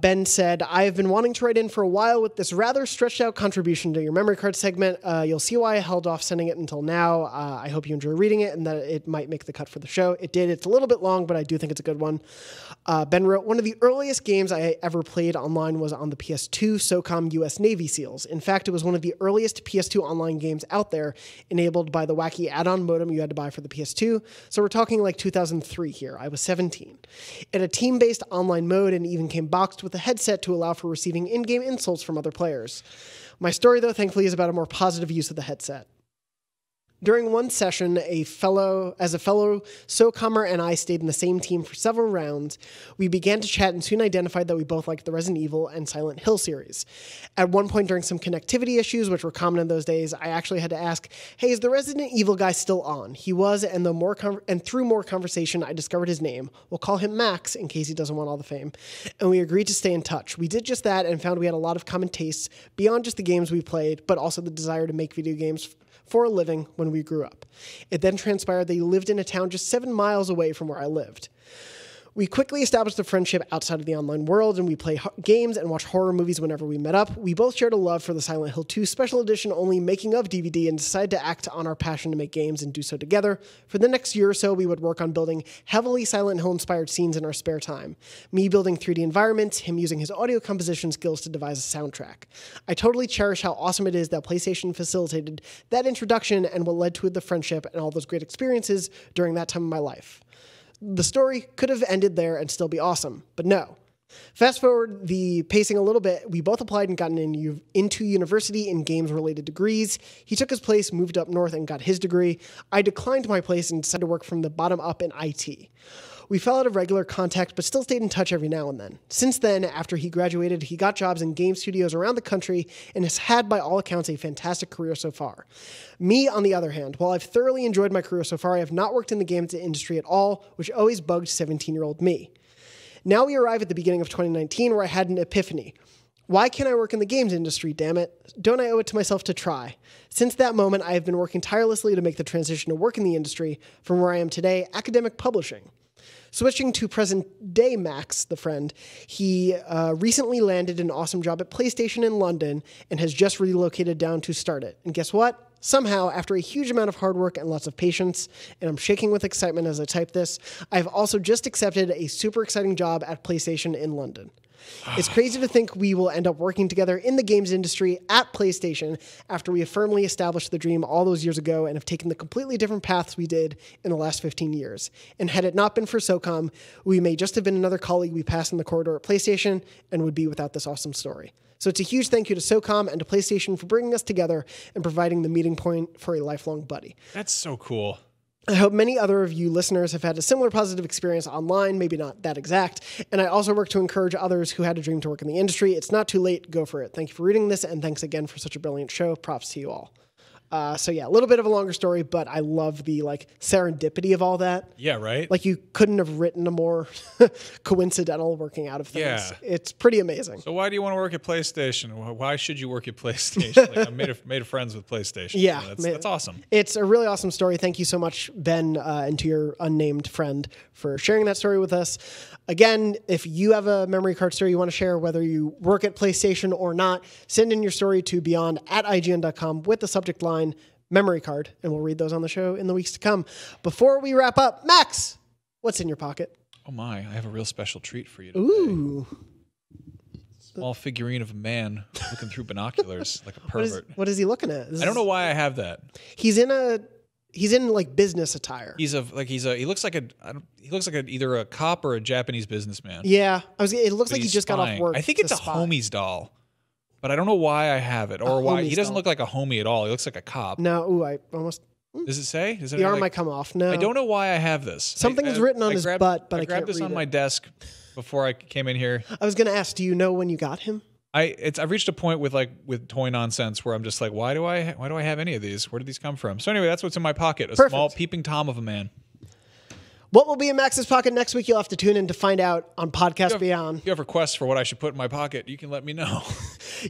Ben said, I have been wanting to write in for a while with this rather stretched out contribution to your memory card segment. You'll see why I held off sending it until now. I hope you enjoy reading it and that it might make the cut for the show. It did. It's a little bit long, but I do think it's a good one. Ben wrote, one of the earliest games I ever played online was on the PS2 SOCOM US Navy SEALs. In fact, it was one of the earliest PS2 online games out there, enabled by the wacky add-on modem you had to buy for the PS2. So we're talking like 2003 here. I was 17. It had a team-based online mode and even came boxed with a headset to allow for receiving in-game insults from other players. My story, though, thankfully is about a more positive use of the headset. During one session, a fellow SOCOMer and I stayed in the same team for several rounds. We began to chat and soon identified that we both liked the Resident Evil and Silent Hill series. At one point during some connectivity issues, which were common in those days, I actually had to ask, hey, is the Resident Evil guy still on? He was, and through more conversation, I discovered his name. We'll call him Max, in case he doesn't want all the fame. And we agreed to stay in touch. We did just that and found we had a lot of common tastes beyond just the games we played, but also the desire to make video games for a living when we grew up. It then transpired that he lived in a town just 7 miles away from where I lived. We quickly established a friendship outside of the online world, and we play games and watch horror movies whenever we met up. We both shared a love for the Silent Hill 2 special edition only making of DVD and decided to act on our passion to make games and do so together. For the next year or so, we would work on building heavily Silent Hill-inspired scenes in our spare time. Me building 3D environments, him using his audio composition skills to devise a soundtrack. I totally cherish how awesome it is that PlayStation facilitated that introduction and what led to the friendship and all those great experiences during that time of my life. The story could have ended there and still be awesome, but no. Fast forward the pacing a little bit, we both applied and gotten into university in games-related degrees. He took his place, moved up north, and got his degree. I declined my place and decided to work from the bottom up in IT. We fell out of regular contact, but still stayed in touch every now and then. Since then, after he graduated, he got jobs in game studios around the country and has had, by all accounts, a fantastic career so far. Me, on the other hand, while I've thoroughly enjoyed my career so far, I have not worked in the games industry at all, which always bugged 17-year-old me. Now we arrive at the beginning of 2019 where I had an epiphany. Why can't I work in the games industry, damn it? Don't I owe it to myself to try? Since that moment, I have been working tirelessly to make the transition to work in the industry from where I am today, academic publishing. Switching to present-day Max, the friend, he recently landed an awesome job at PlayStation in London and has just relocated down to start it. And guess what? Somehow, after a huge amount of hard work and lots of patience, and I'm shaking with excitement as I type this, I've also just accepted a super exciting job at PlayStation in London. It's crazy to think we will end up working together in the games industry at PlayStation after we have firmly established the dream all those years ago and have taken the completely different paths we did in the last 15 years. And had it not been for SOCOM, we may just have been another colleague we passed in the corridor at PlayStation and would be without this awesome story. So it's a huge thank you to SOCOM and to PlayStation for bringing us together and providing the meeting point for a lifelong buddy. That's so cool. I hope many other of you listeners have had a similar positive experience online, maybe not that exact. And I also work to encourage others who had a dream to work in the industry. It's not too late. Go for it. Thank you for reading this, and thanks again for such a brilliant show. Props to you all. So yeah, a little bit of a longer story, but I love the serendipity of all that. Yeah, right? Like you couldn't have written a more coincidental working out of things. Yeah. It's pretty amazing. So why do you want to work at PlayStation? Why should you work at PlayStation? I'm made friends with PlayStation. Yeah. So that's awesome. It's a really awesome story. Thank you so much, Ben, and to your unnamed friend for sharing that story with us. Again, if you have a memory card story you want to share, whether you work at PlayStation or not, send in your story to beyond@ign.com with the subject line memory card, and we'll read those on the show in the weeks to come. Before we wrap up, Max, what's in your pocket? Oh my, I have a real special treat for you today. Ooh. Small figurine of a man looking through binoculars like a pervert. What is he looking at? I don't know why I have that. He's in like business attire. He looks like either a cop or a Japanese businessman. Yeah. It looks But like he he's just got off spying. work. I think it's a spy. homie's doll. But I don't know why I have it, or why he doesn't doll. look like a homie at all. He looks like a cop. No, ooh, I almost Does it say? Is it the arm might come off. No. I don't know why I have this. Something is written on his butt, but I grabbed can't this read on it. my desk before I came in here. I was gonna ask, do you know when you got him? I've reached a point with toy nonsense where I'm just like, why do I have any of these? Where did these come from? So anyway, that's what's in my pocket. A small peeping Tom of a man. What will be in Max's pocket next week? You'll have to tune in to find out on Podcast Beyond. If you have requests for what I should put in my pocket, you can let me know.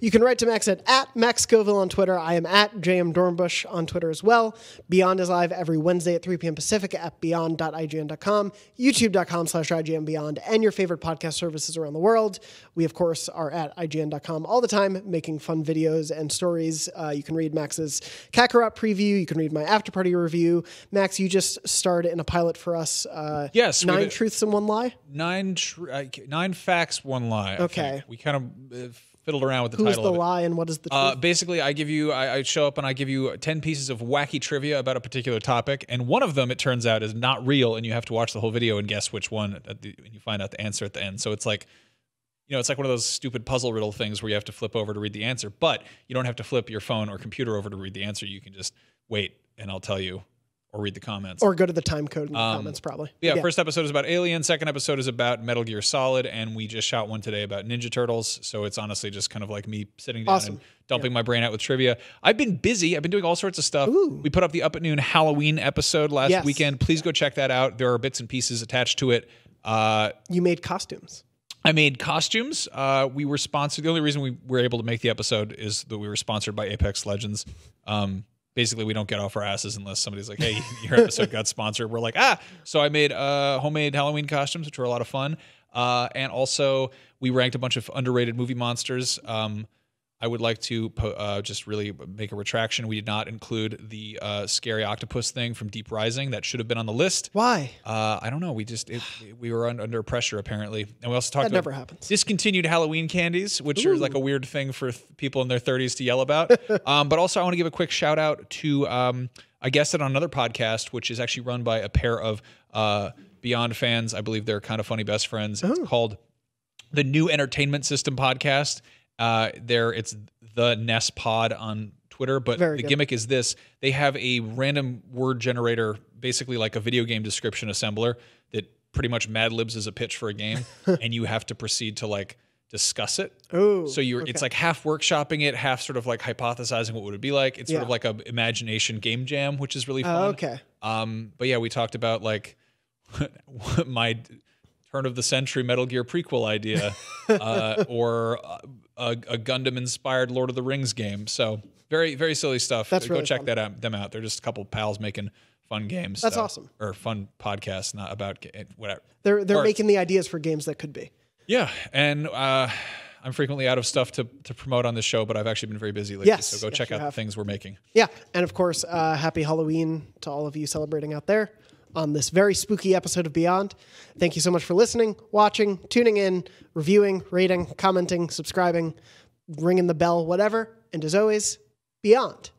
You can write to Max at Max Scoville on Twitter. I am at JM Dornbush on Twitter as well. Beyond is live every Wednesday at 3 p.m. Pacific at beyond.ign.com, youtube.com/IGNBeyond, and your favorite podcast services around the world. We, of course, are at IGN.com all the time, making fun videos and stories. You can read Max's Kakarot preview. You can read my Afterparty review. Max, you just starred in a pilot for us. Yes. 9 truths and 1 lie? 9 facts, 1 lie. Okay. We kind of fiddled around with the Who is title of the it. lie and what is the truth? Basically, I show up and I give you 10 pieces of wacky trivia about a particular topic, and one of them, it turns out, is not real, and you have to watch the whole video and guess which one, and you find out the answer at the end. So it's like, it's like one of those stupid puzzle riddle things where you have to flip over to read the answer, but you don't have to flip your phone or computer over to read the answer. You can just wait, and I'll tell you. Or read the comments. Or go to the time code in the comments, probably. Yeah, first episode is about Alien. Second episode is about Metal Gear Solid. And we just shot one today about Ninja Turtles. So it's honestly just kind of like me sitting down and dumping my brain out with trivia. I've been busy. I've been doing all sorts of stuff. Ooh. We put up the Up at Noon Halloween episode last weekend. Please go check that out. There are bits and pieces attached to it. You made costumes. I made costumes. We were sponsored. The only reason we were able to make the episode is that we were sponsored by Apex Legends. Basically, we don't get off our asses unless somebody's like, hey, your episode got sponsored. We're like, So I made homemade Halloween costumes, which were a lot of fun. And also, we ranked a bunch of underrated movie monsters. I would like to just really make a retraction. We did not include the scary octopus thing from Deep Rising. That should have been on the list. Why? I don't know. We were under pressure, apparently. And we also talked about never happens. Discontinued Halloween candies, which are like a weird thing for people in their 30s to yell about. But also, I want to give a quick shout out to I guessed it on another podcast, which is actually run by a pair of Beyond fans. I believe they're kind of funny best friends. It's called the New Entertainment System Podcast. It's the NES Pod on Twitter, but the gimmick is this: they have a random word generator, basically like a video game description assembler that pretty much Mad Libs is a pitch for a game, and you have to proceed to like discuss it. Oh, so it's like half workshopping it, half sort of like hypothesizing what would it be like. It's sort of like a imagination game jam, which is really fun. But yeah, we talked about like my turn of the century Metal Gear prequel idea, or a Gundam-inspired Lord of the Rings game. So very, very silly stuff. That's Go really check fun. them out. They're just a couple pals making fun games. That's awesome. Or fun podcasts, not about whatever. They're making the ideas for games that could be. Yeah, and I'm frequently out of stuff to promote on this show, but I've actually been very busy lately. So go check out the things we're making. Yeah, and of course, happy Halloween to all of you celebrating out there. on this very spooky episode of Beyond. Thank you so much for listening, watching, tuning in, reviewing, rating, commenting, subscribing, ringing the bell, whatever. And as always, Beyond.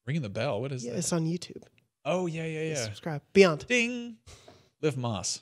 Ringing the bell? What is that? It's on YouTube. Oh, yeah. Subscribe. Beyond. Ding. Liv Moss.